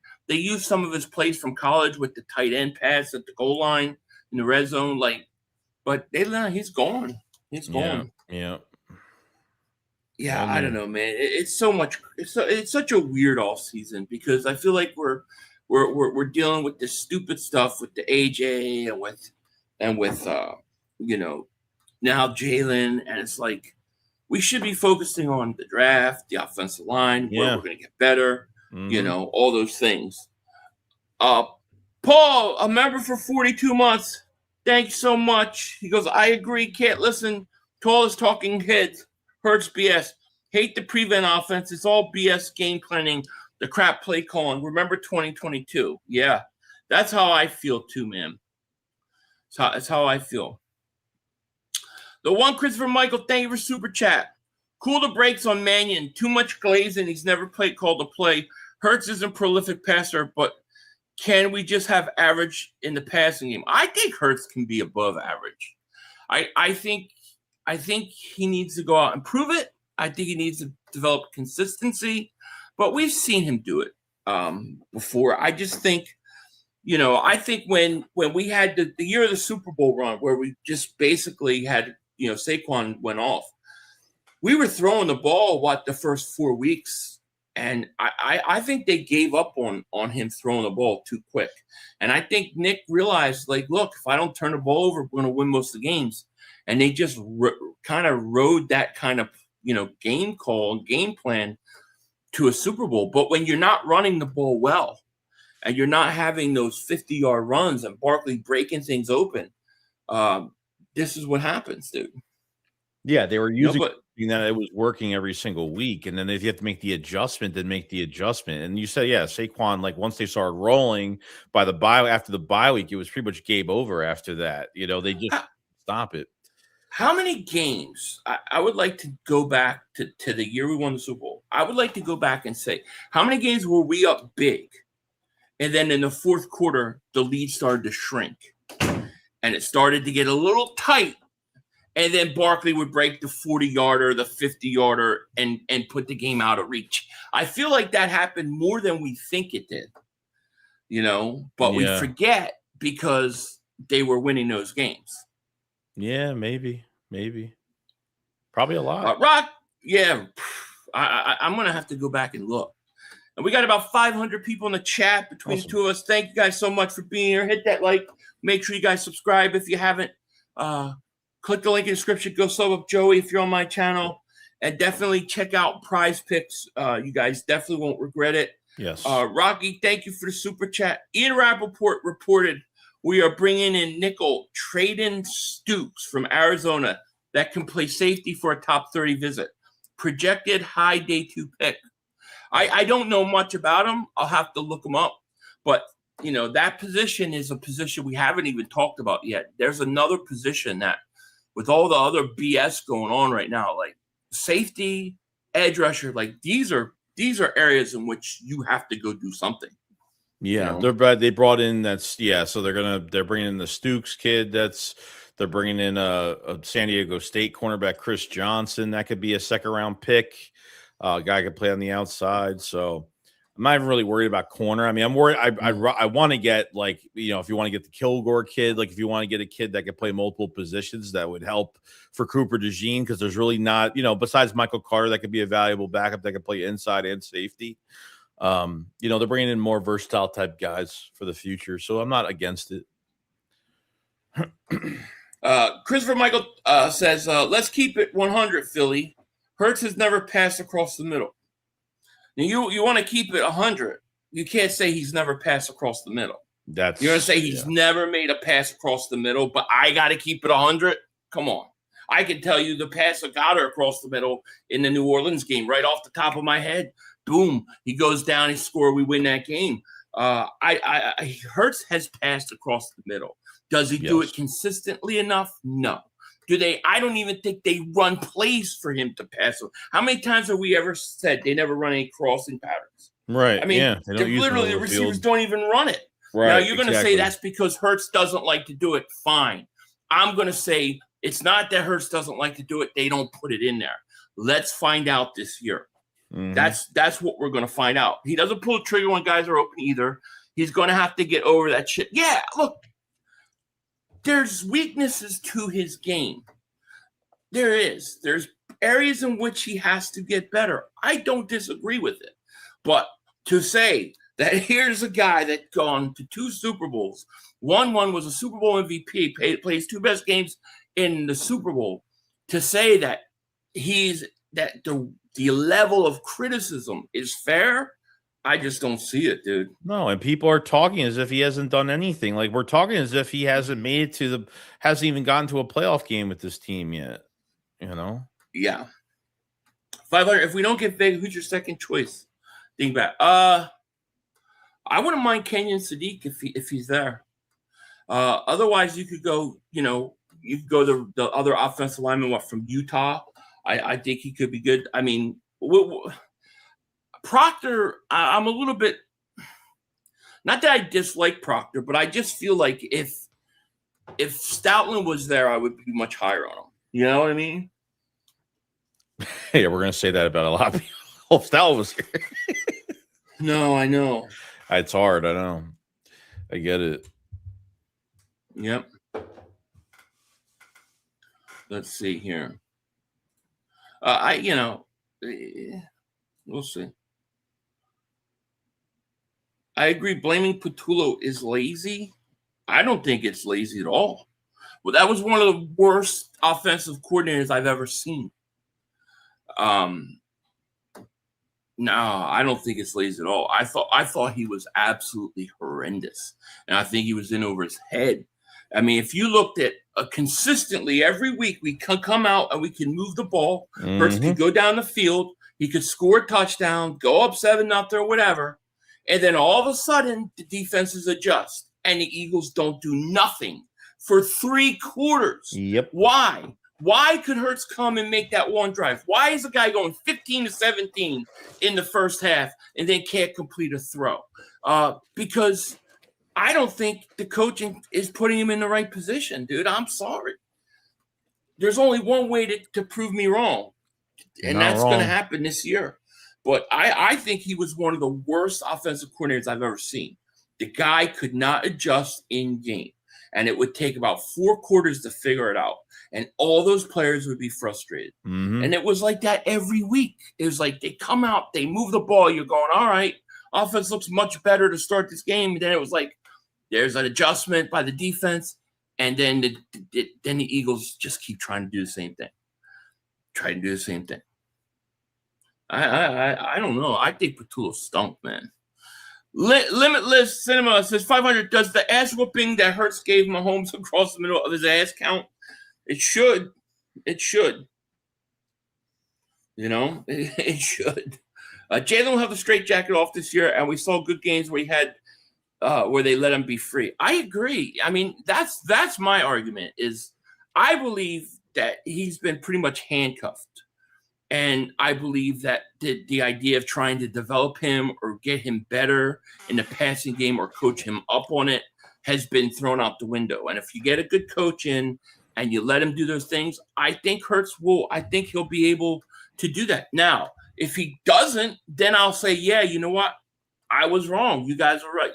some of his plays from college with the tight end pass at the goal line in the red zone, like. But he's gone. He's gone. Yeah. Yeah, I don't know, man. It's so much. It's such a weird off season because I feel like we're dealing with this stupid stuff with the AJ and with now Jalen, and it's like we should be focusing on the draft, the offensive line, where we're going to get better. Mm-hmm. All those things. Paul, a member for 42 months. Thank you so much. He goes, I agree. Can't listen to all this talking heads. Hurts BS. Hate the prevent offense. It's all BS game planning. The crap play calling. Remember 2022. Yeah, that's how I feel too, man. That's how I feel. The one Christopher Michael, thank you for super chat. Cool the brakes on Mannion. Too much glazing. He's never called a play. Hurts isn't prolific passer, but can we just have average in the passing game? I think Hurts can be above average. I think he needs to go out and prove it. I think he needs to develop consistency, but we've seen him do it before. I just think, I think when we had the year of the Super Bowl run where we just basically had, Saquon went off, we were throwing the ball, the first 4 weeks. And I think they gave up on him throwing the ball too quick. And I think Nick realized, like, look, if I don't turn the ball over, we're going to win most of the games. And they just kind of rode that kind of, game plan to a Super Bowl. But when you're not running the ball well and you're not having those 50-yard runs and Barkley breaking things open, this is what happens, dude. Yeah, they were using that it was working every single week, and then if you have to make the adjustment, then make the adjustment. And you said, yeah, Saquon, like once they started rolling after the bye week, it was pretty much game over after that. They just stop it. How many games? I would like to go back to the year we won the Super Bowl. I would like to go back and say, how many games were we up big? And then in the fourth quarter, the lead started to shrink. And it started to get a little tight. And then Barkley would break the 40-yarder, the 50-yarder, and put the game out of reach. I feel like that happened more than we think it did, but we forget because they were winning those games. Yeah, maybe. Probably a lot. Rock, yeah. I'm going to have to go back and look. And we got about 500 people in the chat between the two of us. Thank you guys so much for being here. Hit that like. Make sure you guys subscribe if you haven't. Click the link in the description. Go sub up Joey if you're on my channel. And definitely check out Prize Picks. You guys definitely won't regret it. Yes. Rocky, thank you for the super chat. Ian Rappaport reported we are bringing in nickel Traden Stukes from Arizona that can play safety for a top 30 visit. Projected high day 2 pick. I don't know much about him. I'll have to look him up. But, that position is a position we haven't even talked about yet. There's another position that, with all the other BS going on right now, like safety, edge rusher, like these are areas in which you have to go do something. Yeah, they brought in so they're bringing in the Stukes kid. They're bringing in a San Diego State cornerback, Chris Johnson. That could be a second round pick. Guy could play on the outside. So I'm not even really worried about corner. I mean, I'm worried. I want to get if you want to get the Kilgore kid, like if you want to get a kid that could play multiple positions, that would help for Cooper DeJean, because there's really not, besides Michael Carter, that could be a valuable backup that could play inside and safety. They're bringing in more versatile type guys for the future, so I'm not against it. Christopher Michael says, let's keep it 100, Philly. Hurts has never passed across the middle. Now, you want to keep it 100. You can't say he's never passed across the middle. You're going to say he's never made a pass across the middle, but I got to keep it 100? Come on. I can tell you the pass of Goddard across the middle in the New Orleans game right off the top of my head. Boom. He goes down, he scores, we win that game. Hurts has passed across the middle. Does he do it consistently enough? No. Do they? I don't even think they run plays for him to pass. How many times have we ever said they never run any crossing patterns? Right. I mean, literally the receivers don't even run it. Right. Now you're going to say that's because Hurts doesn't like to do it. Fine. I'm going to say it's not that Hurts doesn't like to do it. They don't put it in there. Let's find out this year. Mm-hmm. That's what we're going to find out. He doesn't pull the trigger when guys are open either. He's going to have to get over that shit. Yeah, look, there's weaknesses to his game. There is. There's areas in which he has to get better. I don't disagree with it. But to say that here's a guy that's gone to 2 Super Bowls. One was a Super Bowl MVP, plays 2 best games in the Super Bowl. To say that the level of criticism is fair, I just don't see it, dude. No, and people are talking as if he hasn't done anything. Like, we're talking as if he hasn't made it hasn't even gotten to a playoff game with this team yet. You know? Yeah. 500. If we don't get Vega, who's your second choice? Dingbat. I wouldn't mind Kenyon Sadiq if he's there. Otherwise, you could go. You could go the other offensive lineman from Utah. I think he could be good. I mean, Proctor. I'm a little bit. Not that I dislike Proctor, but I just feel like if Stoutland was there, I would be much higher on him. You know what I mean? Yeah, we're gonna say that about a lot of people. If Stoutland was here. No, I know. It's hard. I know. I get it. Yep. Let's see here. We'll see. I agree. Blaming Patullo is lazy. I don't think it's lazy at all. Well, that was one of the worst offensive coordinators I've ever seen. No, I don't think it's lazy at all. I thought he was absolutely horrendous, and I think he was in over his head. I mean, if you looked at consistently every week, we can come out and we can move the ball. Mm-hmm. Hurts could go down the field. He could score a touchdown, go up 7-0 or whatever. And then all of a sudden, the defenses adjust and the Eagles don't do nothing for 3 quarters. Yep. Why? Why could Hurts come and make that one drive? Why is a guy going 15-17 in the first half and then can't complete a throw? Because I don't think the coaching is putting him in the right position, dude. I'm sorry. There's only one way to prove me wrong, and that's going to happen this year. But I think he was one of the worst offensive coordinators I've ever seen. The guy could not adjust in game, and it would take about 4 quarters to figure it out. And all those players would be frustrated. Mm-hmm. And it was like that every week. It was like they come out, they move the ball. You're going, all right, offense looks much better to start this game. And then it was like there's an adjustment by the defense. And then the Eagles just keep trying to do the same thing. I don't know. I think Patullo stunk, man. Limitless Cinema says 500. Does the ass whooping that Hurts gave Mahomes across the middle of his ass count? It should. It should. It should. Jalen will have the straight jacket off this year, and we saw good games where he had where they let him be free. I agree. I mean, that's my argument. Is I believe that he's been pretty much handcuffed, and I believe that the idea of trying to develop him or get him better in the passing game or coach him up on it has been thrown out the window. And if you get a good coach in and you let him do those things, I think I think he'll be able to do that. Now, if he doesn't, then I'll say, yeah, you know what? I was wrong. You guys are right.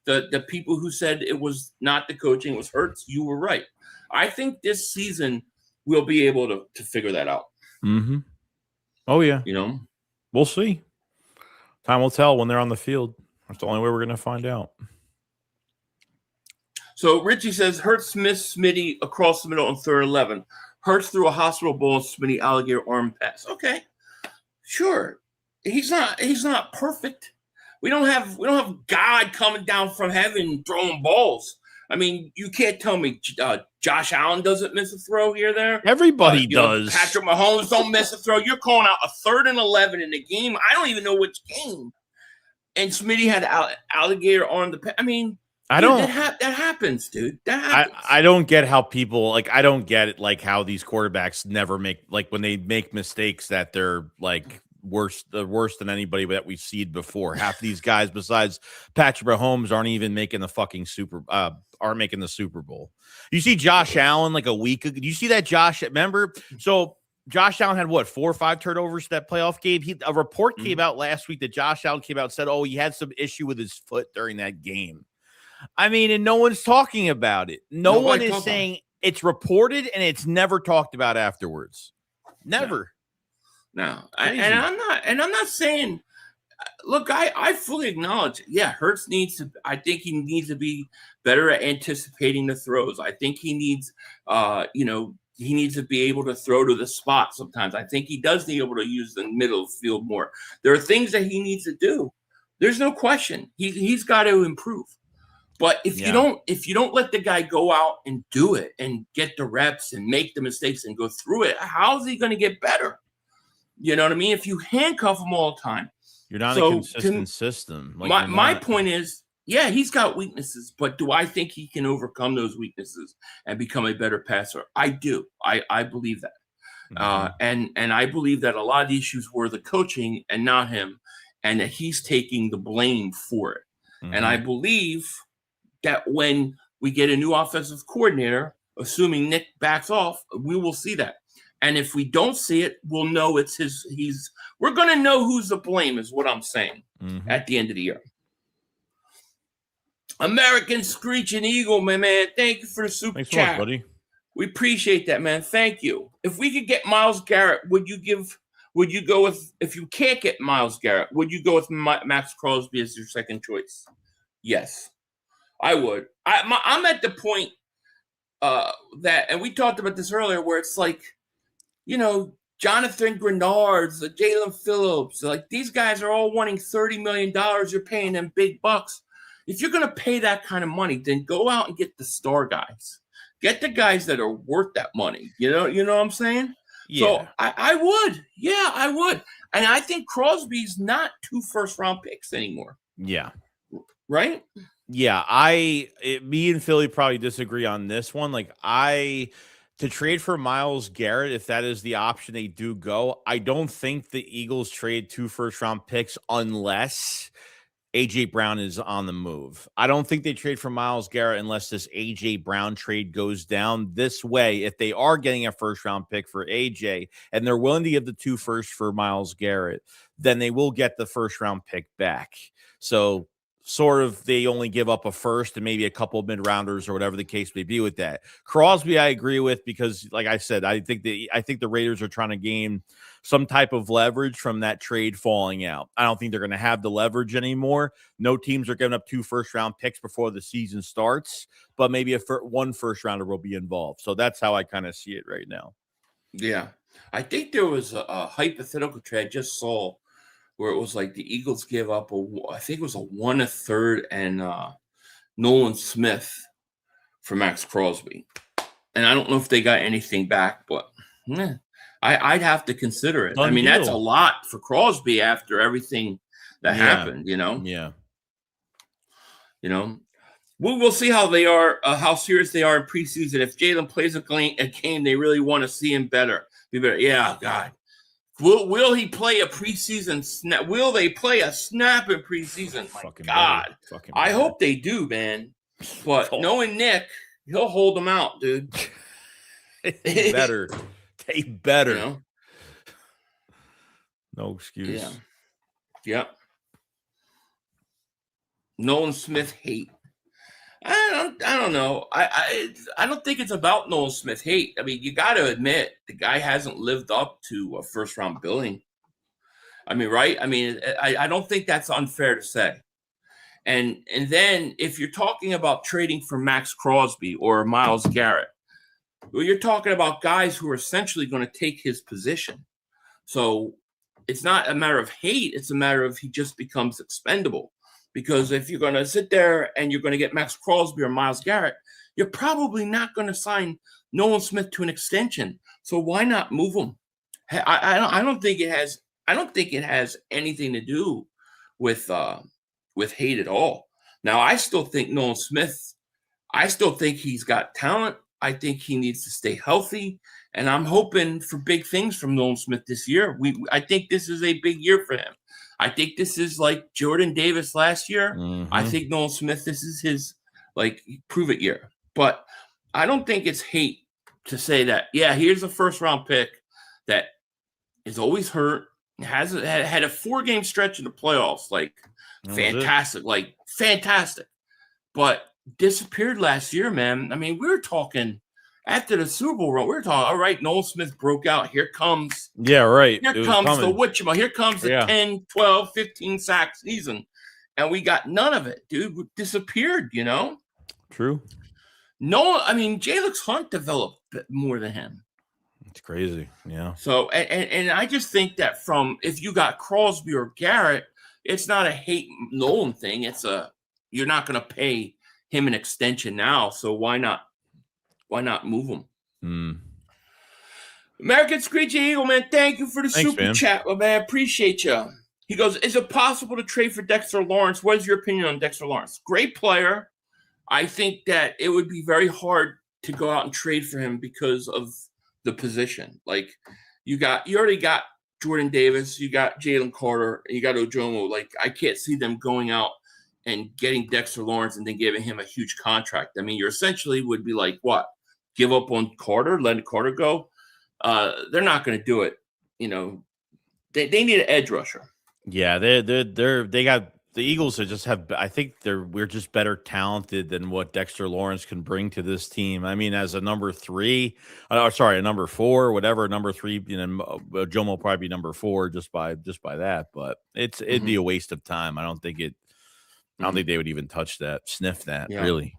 The people who said it was not the coaching, it was Hurts, you were right. I think this season we'll be able to figure that out. Mm-hmm. Oh, yeah. We'll see. Time will tell when they're on the field. That's the only way we're going to find out. So Richie says Hurts missed Smitty across the middle on 3rd 11. Hurts threw a hospital ball, Smitty alligator arm pass. Okay, sure. He's not perfect. We don't have God coming down from heaven throwing balls. I mean, you can't tell me Josh Allen doesn't miss a throw here there. Everybody does. Patrick Mahomes don't miss a throw. You're calling out a 3rd and 11 in the game. I don't even know which game. And Smitty had alligator on the. I mean, that happens, dude. That happens. I don't get how people like. I don't get it. Like how these quarterbacks never make like when they make mistakes that they're like worse than anybody that we've seen before. Half these guys, besides Patrick Mahomes, aren't even making the fucking aren't making the Super Bowl. You see Josh Allen like a week ago. You see that Josh? Remember? So Josh Allen had what 4 or 5 turnovers that playoff game. A report came out last week that Josh Allen came out and said, "Oh, he had some issue with his foot during that game." I mean, and no one's talking about it. No one is saying it's reported and it's never talked about afterwards. Never. No. I'm not saying. Look, I fully acknowledge it. Yeah, Hurts I think he needs to be better at anticipating the throws. I think he needs, he needs to be able to throw to the spot sometimes. I think he does need to be able to use the middle of the field more. There are things that he needs to do. There's no question. He's got to improve. But if you don't let the guy go out and do it and get the reps and make the mistakes and go through it, how's he going to get better? You know what I mean? If you handcuff him all the time. You're not a consistent system. Like my point is, yeah, he's got weaknesses, but do I think he can overcome those weaknesses and become a better passer? I do. I believe that. And I believe that a lot of the issues were the coaching and not him, and that he's taking the blame for it. And I believe that when we get a new offensive coordinator, assuming Nick backs off, we will see that. And if we don't see it, we'll know we're going to know who's to blame is what I'm saying at the end of the year. American Screeching Eagle, my man. Thank you for the super chat. Much, buddy. We appreciate that, man. Thank you. If we could get Myles Garrett, would you go with, if you can't get Myles Garrett, would you go with Max Crosby as your second choice? Yes, I would. I'm at the point that, and we talked about this earlier, where it's like, Jonathan Grenard's, Jalen Phillips, like these guys are all wanting $30 million. You're paying them big bucks. If you're going to pay that kind of money, then go out and get the star guys. Get the guys that are worth that money. You know what I'm saying? Yeah. So I would. Yeah, I would. And I think Crosby's not 2 first-round picks anymore. Yeah. Right? Yeah. Me and Philly probably disagree on this one. Like to trade for Myles Garrett, if that is the option they do go, I don't think the Eagles trade 2 first-round picks unless A.J. Brown is on the move. I don't think they trade for Myles Garrett unless this A.J. Brown trade goes down this way. If they are getting a first-round pick for A.J. and they're willing to give the 2 firsts for Myles Garrett, then they will get the first-round pick back. So sort of they only give up a first and maybe a couple of mid-rounders or whatever the case may be with that. Crosby, I agree with, because like I said, I think the Raiders are trying to gain some type of leverage from that trade falling out. I don't think they're going to have the leverage anymore. No teams are giving up 2 first-round picks before the season starts, but maybe one first-rounder will be involved. So that's how I kind of see it right now. Yeah. I think there was a hypothetical trade I just saw where it was like the Eagles give up I think it was a 1 1/3 and Nolan Smith for Max Crosby. And I don't know if they got anything back, but I'd have to consider it. Done deal. That's a lot for Crosby after everything that happened, Yeah. We'll see how they are, how serious they are in preseason. If Jalen plays a game, they really want to see him better. Be better. Yeah, God. Will he play a preseason snap? Will they play a snap in preseason? My God. I hope they do, man. But knowing Nick, he'll hold them out, dude. They better. They better. No excuse. Yeah. Yep. Nolan Smith hate. I don't know. I don't think it's about Nolan Smith hate. I mean, you got to admit the guy hasn't lived up to a first-round billing. I mean, right? I mean, I don't think that's unfair to say. And then if you're talking about trading for Max Crosby or Myles Garrett, Well, you're talking about guys who are essentially going to take his position. So it's not a matter of hate. It's a matter of he just becomes expendable. Because if you're going to sit there and you're going to get Max Crosby or Myles Garrett, you're probably not going to sign Nolan Smith to an extension. So why not move him? I don't think it has. I don't think it has anything to do with hate at all. Now, I still think Nolan Smith. I still think he's got talent. I think he needs to stay healthy, and I'm hoping for big things from Nolan Smith this year. I think this is a big year for him. I think this is like Jordan Davis last year. Mm-hmm. I think Nolan Smith, this is his prove it year. But I don't think it's hate to say that, yeah, here's a first round pick that is always hurt, had a 4-game stretch in the playoffs, fantastic. But disappeared last year, man. I mean, we were talking after the Super Bowl run, we were talking, all right, Nolan Smith broke out. Here comes. Yeah, right. Here comes the whatchamacallit. Here comes the 10, 12, 15 sack season. And we got none of it, dude. We disappeared, you know? True. No, I mean, Jalen Hunt developed more than him. It's crazy. Yeah. So, and I just think that if you got Crosby or Garrett, it's not a hate Nolan thing. It's you're not going to pay him an extension now. So why not move him? American Screechy Eagle, man, thank you for the super chat, man. Appreciate you. He goes, is it possible to trade for Dexter Lawrence? What is your opinion on Dexter Lawrence? Great player. I think that it would be very hard to go out and trade for him because of the position. Like you already got Jordan Davis, you got Jalen Carter, and you got Ojomo. Like I can't see them going out and getting Dexter Lawrence and then giving him a huge contract. I mean, you're essentially would be like, what? Give up on Carter, let Carter go? They're not going to do it. You know, they need an edge rusher. Yeah, they got the Eagles that just have. I think we're just better talented than what Dexter Lawrence can bring to this team. I mean, as a number 3, a number 4, whatever, number 3. You know, Jomo will probably be number 4 just by that. But it'd be a waste of time. I don't think they would even sniff that, really.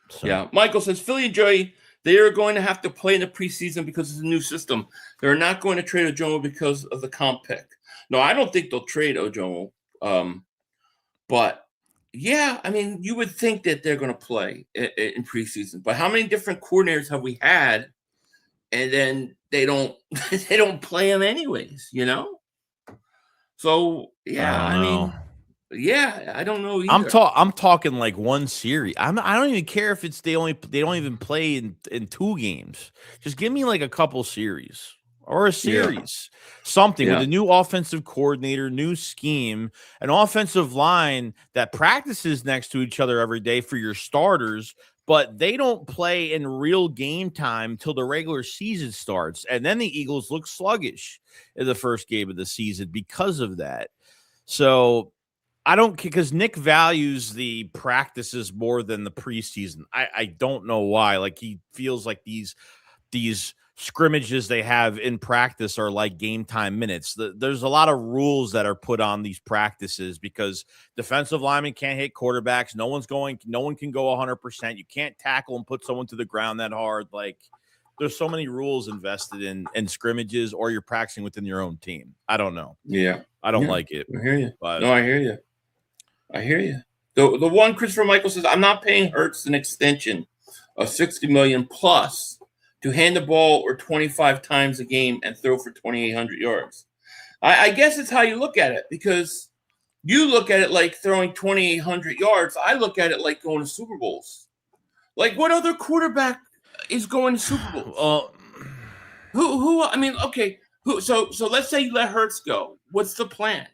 So. Yeah. Michael says, Philly and Joey, they are going to have to play in the preseason because it's a new system. They're not going to trade Ojomo because of the comp pick. No, I don't think they'll trade Ojomo. But, yeah, I mean, you would think that they're going to play in preseason. But how many different coordinators have we had, and then they don't play them anyways, you know? So, yeah, I mean – yeah, I don't know either. I'm talking like one series. I don't even care if they don't even play in 2 games. Just give me like a couple series or a series, something with a new offensive coordinator, new scheme, an offensive line that practices next to each other every day for your starters, but they don't play in real game time till the regular season starts. And then the Eagles look sluggish in the first game of the season because of that. So I don't, because Nick values the practices more than the preseason. I don't know why. Like he feels like these scrimmages they have in practice are like game time minutes. There's a lot of rules that are put on these practices because defensive linemen can't hit quarterbacks. No one can go 100%. You can't tackle and put someone to the ground that hard. Like there's so many rules invested in scrimmages, or you're practicing within your own team. I don't know. Yeah. I don't like it. I hear you. But, no, I hear you. The one Christopher Michael says, I'm not paying Hurts an extension of $60 million plus to hand the ball or 25 times a game and throw for 2,800 yards. I guess it's how you look at it, because you look at it like throwing 2,800 yards. I look at it like going to Super Bowls. Like, what other quarterback is going to Super Bowls? Who? I mean, okay. So let's say you let Hurts go. What's the plan?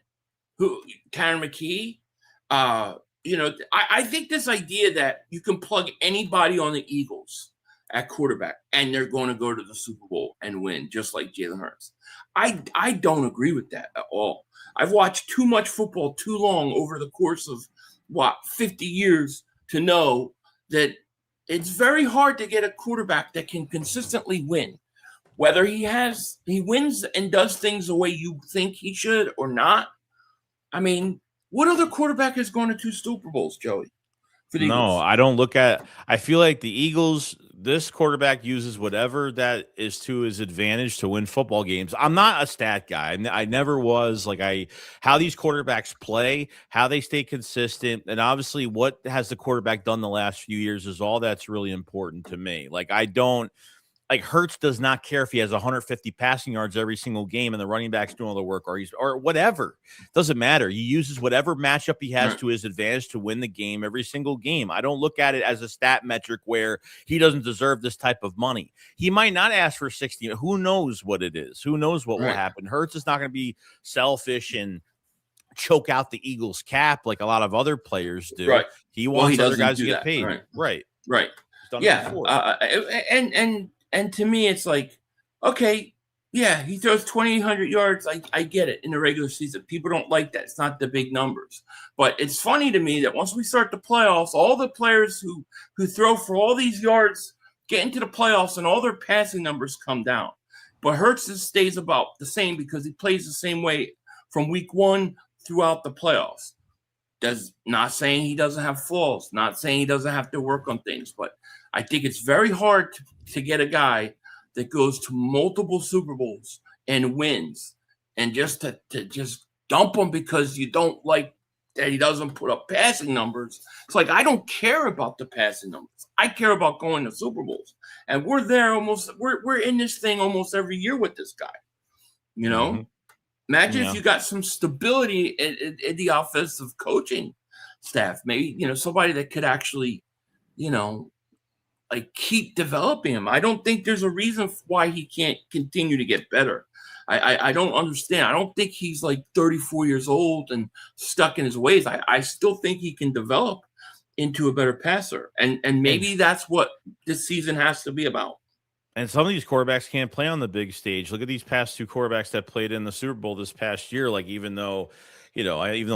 Tanner McKee? I think this idea that you can plug anybody on the Eagles at quarterback and they're going to go to the Super Bowl and win, just like Jalen Hurts. I don't agree with that at all. I've watched too much football too long over the course of 50 years to know that it's very hard to get a quarterback that can consistently win, whether he wins and does things the way you think he should or not. I mean, what other quarterback is going to 2 Super Bowls, Joey? For the Eagles? I don't look at – I feel like the Eagles this quarterback uses whatever that is to his advantage to win football games. I'm not a stat guy. I never was. How these quarterbacks play, how they stay consistent, and obviously what has the quarterback done the last few years is all that's really important to me. Hurts does not care if he has 150 passing yards every single game and the running back's doing all the work or whatever. Doesn't matter. He uses whatever matchup he has to his advantage to win the game every single game. I don't look at it as a stat metric where he doesn't deserve this type of money. He might not ask for 60. Who knows what it is? Who knows what will happen? Hurts is not going to be selfish and choke out the Eagles cap like a lot of other players do. Right. He wants other guys to get that. paid. Right. He's done it before. And to me, it's like, okay, yeah, he throws 2,800 yards. I get it in the regular season. People don't like that. It's not the big numbers. But it's funny to me that once we start the playoffs, all the players who throw for all these yards get into the playoffs and all their passing numbers come down. But Hurts stays about the same because he plays the same way from week one throughout the playoffs. Not saying he doesn't have flaws, not saying he doesn't have to work on things, but I think it's very hard to get a guy that goes to multiple Super Bowls and wins, and just to just dump him because you don't like that he doesn't put up passing numbers. It's like, I don't care about the passing numbers. I care about going to Super Bowls, and we're there almost. We're in this thing almost every year with this guy. Imagine if you got some stability in the offensive coaching staff. Maybe, somebody that could actually, keep developing him. I don't think there's a reason why he can't continue to get better. I don't understand. I don't think he's 34 years old and stuck in his ways. I still think he can develop into a better passer. And maybe that's what this season has to be about. And some of these quarterbacks can't play on the big stage. Look at these past two quarterbacks that played in the Super Bowl this past year. Even though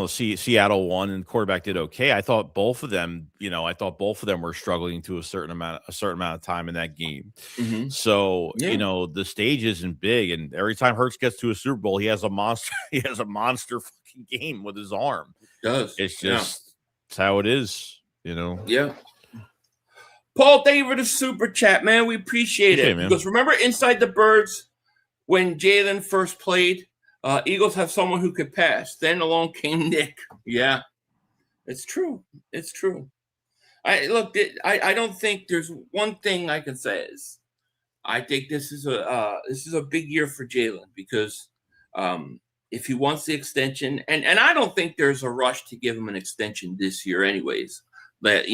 Seattle won and the quarterback did okay, I thought both of them were struggling to a certain amount of time in that game. Mm-hmm. So, the stage isn't big. And every time Hurts gets to a Super Bowl, he has a monster fucking game with his arm. It does. It's just, it's how it is, Yeah. Paul, thank you for the super chat, man. We appreciate it. Man. Because remember Inside the Birds when Jalen first played? Eagles have someone who could pass. Then along came Nick. Yeah, it's true. It's true. I don't think there's one thing I can say is I think this is a big year for Jalen because if he wants the extension, and I don't think there's a rush to give him an extension this year, anyways. But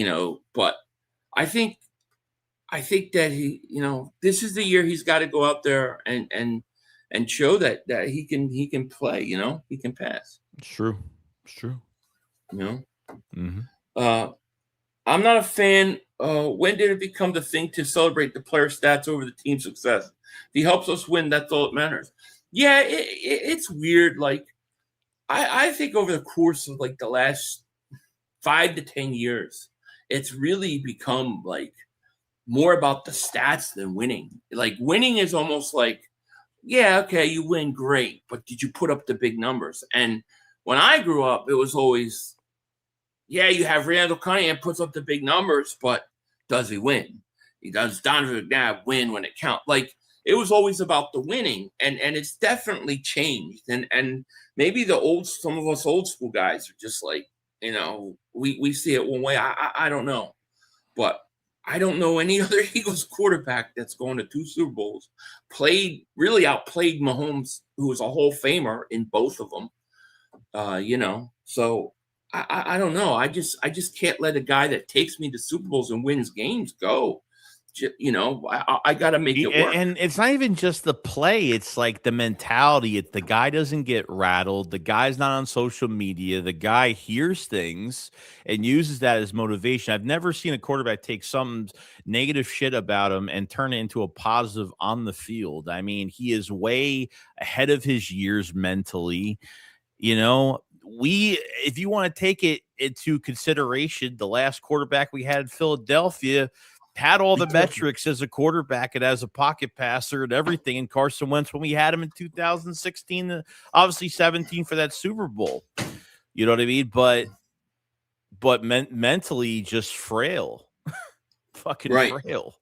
I think that he, this is the year he's got to go out there and show that he can play, he can pass. It's true. Mm-hmm. I'm not a fan. When did it become the thing to celebrate the player stats over the team success? If he helps us win, that's all that matters. Yeah, it's weird. I think over the course of the last 5 to 10 years, it's really become more about the stats than winning. Winning is almost yeah, okay, you win, great, but did you put up the big numbers? And when I grew up, it was always, yeah, you have Randall Cunningham puts up the big numbers, but does he win? Does Donovan McNabb win when it counts? It was always about the winning, and it's definitely changed. And maybe some of us old school guys are just we see it one way. I don't know. But I don't know any other Eagles quarterback that's going to 2 Super Bowls, really outplayed Mahomes, who was a Hall of Famer in both of them. So I don't know. I just can't let a guy that takes me to Super Bowls and wins games go. I got to make it work. And it's not even just the play. It's the mentality. The guy doesn't get rattled. The guy's not on social media. The guy hears things and uses that as motivation. I've never seen a quarterback take some negative shit about him and turn it into a positive on the field. I mean, he is way ahead of his years mentally. If you want to take it into consideration, the last quarterback we had in Philadelphia had all the metrics as a quarterback and as a pocket passer and everything. And Carson Wentz, when we had him in 2016, obviously 17 for that Super Bowl, you know what I mean? But mentally just frail, fucking frail.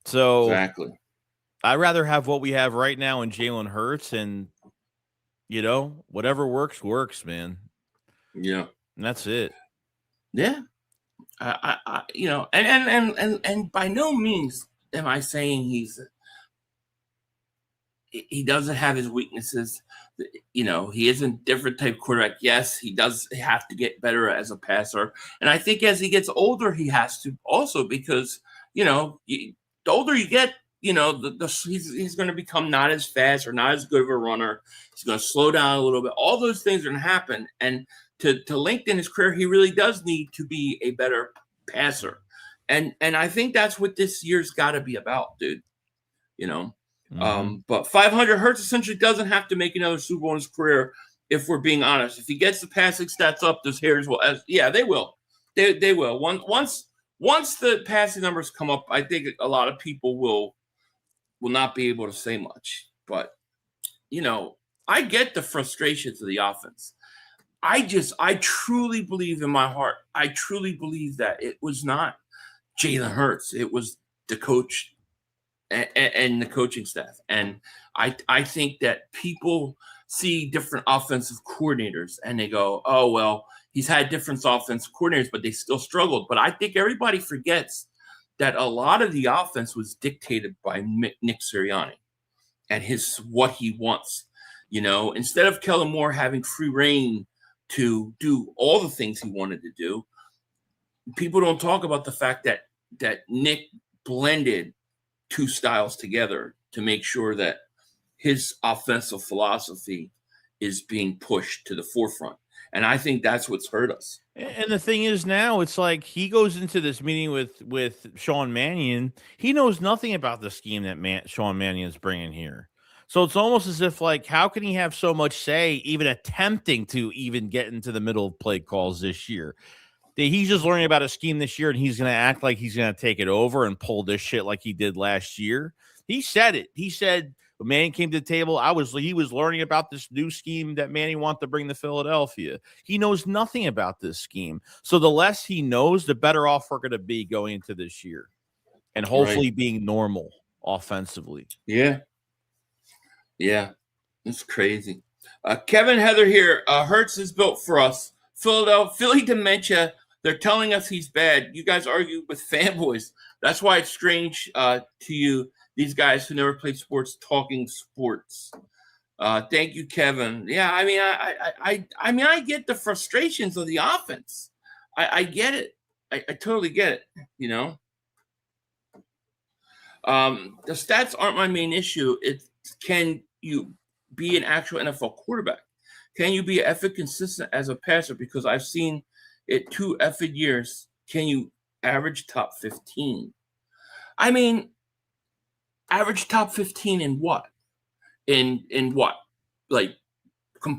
So Exactly. I'd rather have what we have right now in Jalen Hurts, and whatever works, man. Yeah. And that's it. Yeah. And by no means am I saying he doesn't have his weaknesses. He isn't a different type quarterback. Yes, he does have to get better as a passer. And I think as he gets older, he has to also, because, the older you get, he's going to become not as fast or not as good of a runner. He's going to slow down a little bit. All those things are going to happen. And to lengthen his career, he really does need to be a better passer. And I think that's what this year's got to be about, dude. But 500 Hurts essentially doesn't have to make another Super Bowl in his career, if we're being honest. If he gets the passing stats up, those hairs will. They will. They will. Once the passing numbers come up, I think a lot of people will not be able to say much. But I get the frustrations of the offense. I truly believe in my heart. I truly believe that it was not Jalen Hurts. It was the coach and the coaching staff. And I think that people see different offensive coordinators and they go, oh, well, he's had different offensive coordinators, but they still struggled. But I think everybody forgets that a lot of the offense was dictated by Nick Sirianni and what he wants. Instead of Kellen Moore having free reign to do all the things he wanted to do, people don't talk about the fact that Nick blended two styles together to make sure that his offensive philosophy is being pushed to the forefront. And I think that's what's hurt us. And the thing is, now it's like he goes into this meeting with Sean Mannion. He knows nothing about the scheme that Sean Mannion is bringing here. So it's almost as if, like, how can he have so much say, even attempting to even get into the middle of play calls this year? He's just learning about a scheme this year, and he's going to act like he's going to take it over and pull this shit like he did last year. He said it. He said when Manning came to the table, he was learning about this new scheme that Manning wanted to bring to Philadelphia. He knows nothing about this scheme. So the less he knows, the better off we're going to be going into this year, and hopefully being normal offensively. Yeah. Yeah. It's crazy. Kevin Heather here. Hurts is built for us. Philly dementia. They're telling us he's bad. You guys argue with fanboys. That's why it's strange to you, these guys who never played sports, talking sports. Thank you, Kevin. Yeah, I mean, I get the frustrations of the offense. I get it. I totally get it. The stats aren't my main issue. It's, can you be an actual NFL quarterback? Can you be effing consistent as a passer? Because I've seen it 2 effing years. Can you average top 15? I mean, average top 15 in what? In what? Like,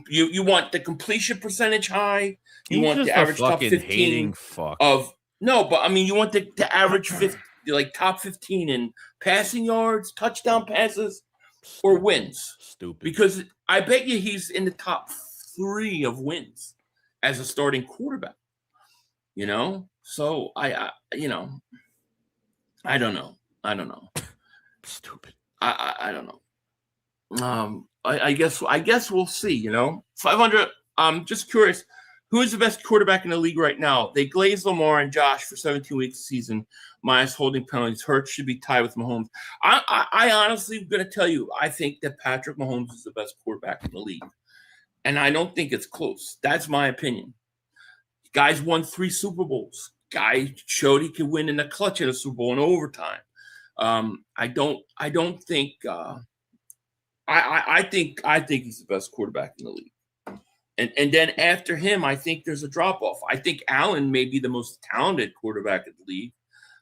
you want the completion percentage high? You want the average top 15 of no, but I mean, you want the average 50, like top 15 in passing yards, touchdown passes, or wins? Stupid. Because I bet you he's in the top 3 of wins as a starting quarterback. So I don't know. Stupid. I don't know. I guess we'll see. 500. I'm just curious. Who is the best quarterback in the league right now? They glazed Lamar and Josh for 17 weeks a season, minus holding penalties. Hurts should be tied with Mahomes. I honestly am going to tell you, I think that Patrick Mahomes is the best quarterback in the league. And I don't think it's close. That's my opinion. Guy's won 3 Super Bowls. Guy showed he could win in the clutch in a Super Bowl in overtime. I don't think. I think he's the best quarterback in the league. And then after him, I think there's a drop off. I think Allen may be the most talented quarterback in the league,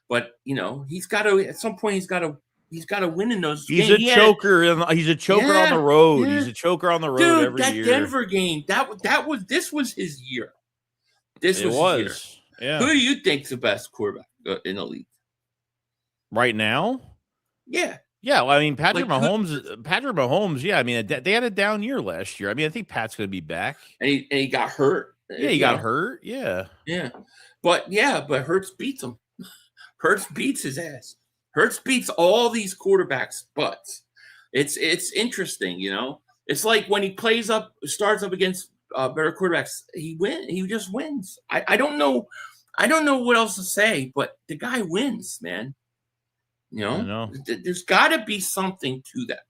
but he's got to at some point he's got to win in those. He's a choker. He's a choker on the road. Yeah. He's a choker on the road. Dude, every year. That Denver game, this was his year. This was his year. Yeah. Who do you think's the best quarterback in the league right now? Yeah. Yeah, well, I mean, Patrick Mahomes. Yeah, I mean, they had a down year last year. I mean, I think Pat's going to be back. And he got hurt. Yeah, he got hurt. Yeah. But Hurts beats him. Hurts beats his ass. Hurts beats all these quarterbacks' butts. It's interesting, you know. It's like when he starts up against better quarterbacks, he just wins. I don't know what else to say, but the guy wins, man. You know? There's got to be something to that.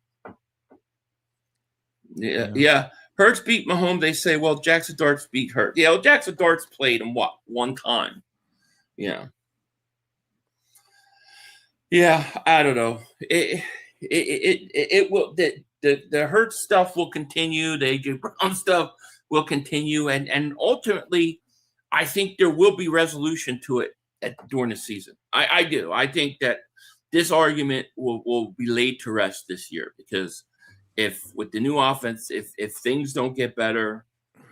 Yeah. Hurts beat Mahomes. They say, well, Jackson Darts beat Hurts. Yeah, well, Jackson Darts played him one time. Yeah. Yeah, I don't know. It will the Hurts stuff will continue. The AJ Brown stuff will continue, and ultimately, I think there will be resolution to it during the season. I do. I think that this argument will be laid to rest this year, because if with the new offense, if things don't get better,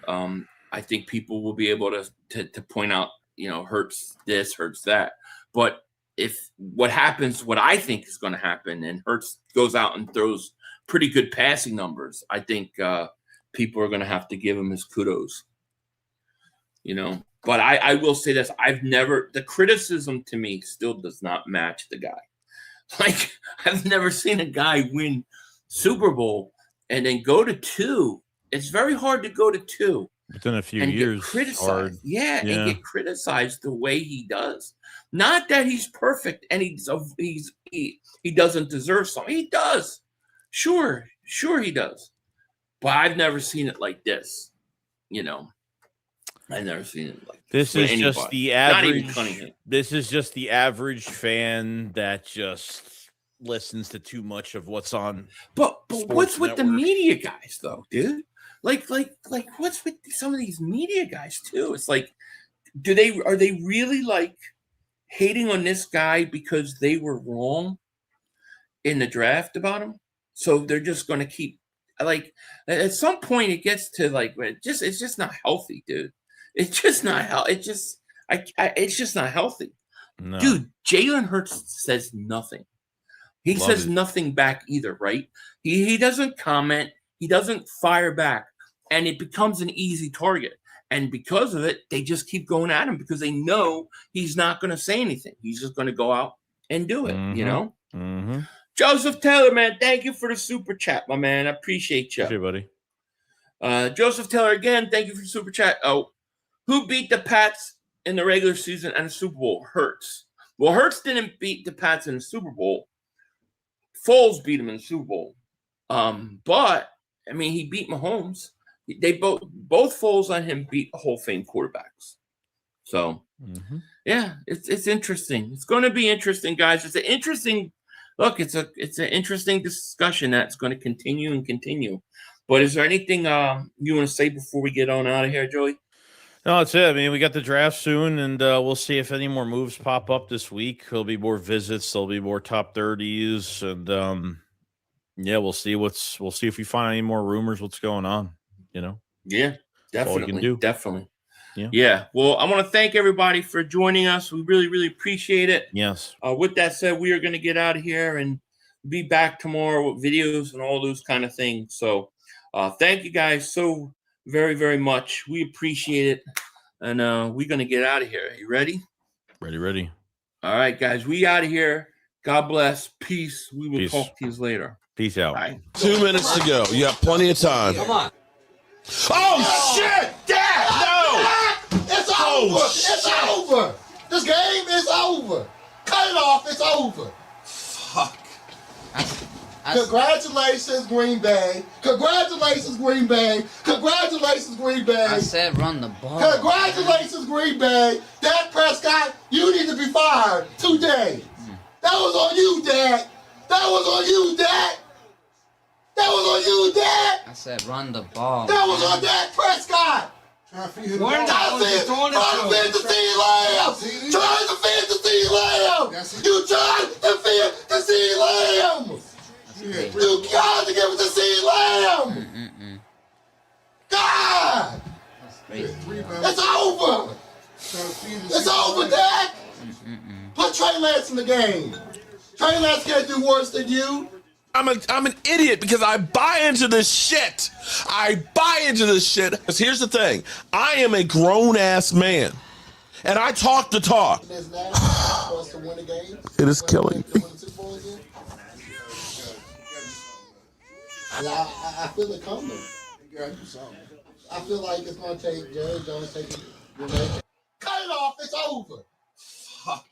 I think people will be able to point out, you know, Hurts this, Hurts that. But if what I think is going to happen, and Hurts goes out and throws pretty good passing numbers, I think people are going to have to give him his kudos. You know, but I will say this: the criticism to me still does not match the guy. Like, I've never seen a guy win Super Bowl and then go to 2. It's very hard to go to 2 within a few and years. Get criticized. Yeah, and get criticized the way he does. Not that he's perfect and he doesn't deserve something. He does. Sure he does. But I've never seen it like this. You know, I've never seen it like this. This is just the average. Not even this is just the average fan that just listens to too much of what's on. But what's with the media guys though, dude? Like what's with some of these media guys too? It's like, are they really like hating on this guy because they were wrong in the draft about him? So they're just going to keep, like, at some point it gets to like, it's just not healthy, dude. It's just not healthy. It's just not healthy. No. Dude, Jalen Hurts says nothing. He says nothing back either, right? He doesn't comment. He doesn't fire back. And it becomes an easy target. And because of it, they just keep going at him because they know he's not going to say anything. He's just going to go out and do it, you know? Mm-hmm. Joseph Taylor, man, thank you for the super chat, my man. I appreciate you. Hey, buddy. Joseph Taylor, again, thank you for the super chat. Oh, who beat the Pats in the regular season and the Super Bowl? Hurts. Well, Hurts didn't beat the Pats in the Super Bowl. Foles beat him in the Super Bowl. But, I mean, he beat Mahomes. They both Foles and him beat Hall of Fame quarterbacks. So, yeah, it's interesting. It's going to be interesting, guys. It's an interesting look. It's an interesting discussion that's going to continue and continue. But is there anything you want to say before we get on out of here, Joey? No, that's it. I mean, we got the draft soon, and we'll see if any more moves pop up this week. There'll be more visits. There'll be more top 30s, and yeah, we'll see if we find any more rumors. What's going on? You know? Yeah, definitely. Definitely. Yeah. Well, I want to thank everybody for joining us. We really, really appreciate it. Yes. With that said, we are going to get out of here and be back tomorrow with videos and all those kind of things. So, thank you guys so very, very much. We appreciate it. And we're going to get out of here. You ready? Ready. All right, guys. We out of here. God bless. Peace. We will talk to you later. Peace out. Bye. 2 minutes to go. You have plenty of time. Come on. Oh, shit! Dad! No! It's over! It's over! This game is over! Cut it off! It's over! Fuck. Congratulations, Green Bay! Congratulations, Green Bay! Congratulations, Green Bay! I said run the ball. Congratulations, Green Bay! Dak Prescott, you need to be fired today! That was on you, Dad! That was on you, Dad! That was on you, Dad! I said run the ball. That was on Dak Prescott! Trying to feed him. Trying to feed the CeeDee Lamb! Trying to feed the CeeDee Lamb! You tried to feed the CeeDee Lamb! You got to give it to CeeDee Lamb! God! It's over! It's over, Dak! Put Trey Lance in the game. Trey Lance can't do worse than you. I'm an idiot because I buy into this shit. Because here's the thing. I am a grown-ass man. and I talk the talk. It is now for us to win a game. It is killing me. I feel it coming. I feel like it's going to take Jerry Jones taking. Cut it off. It's over. Fuck.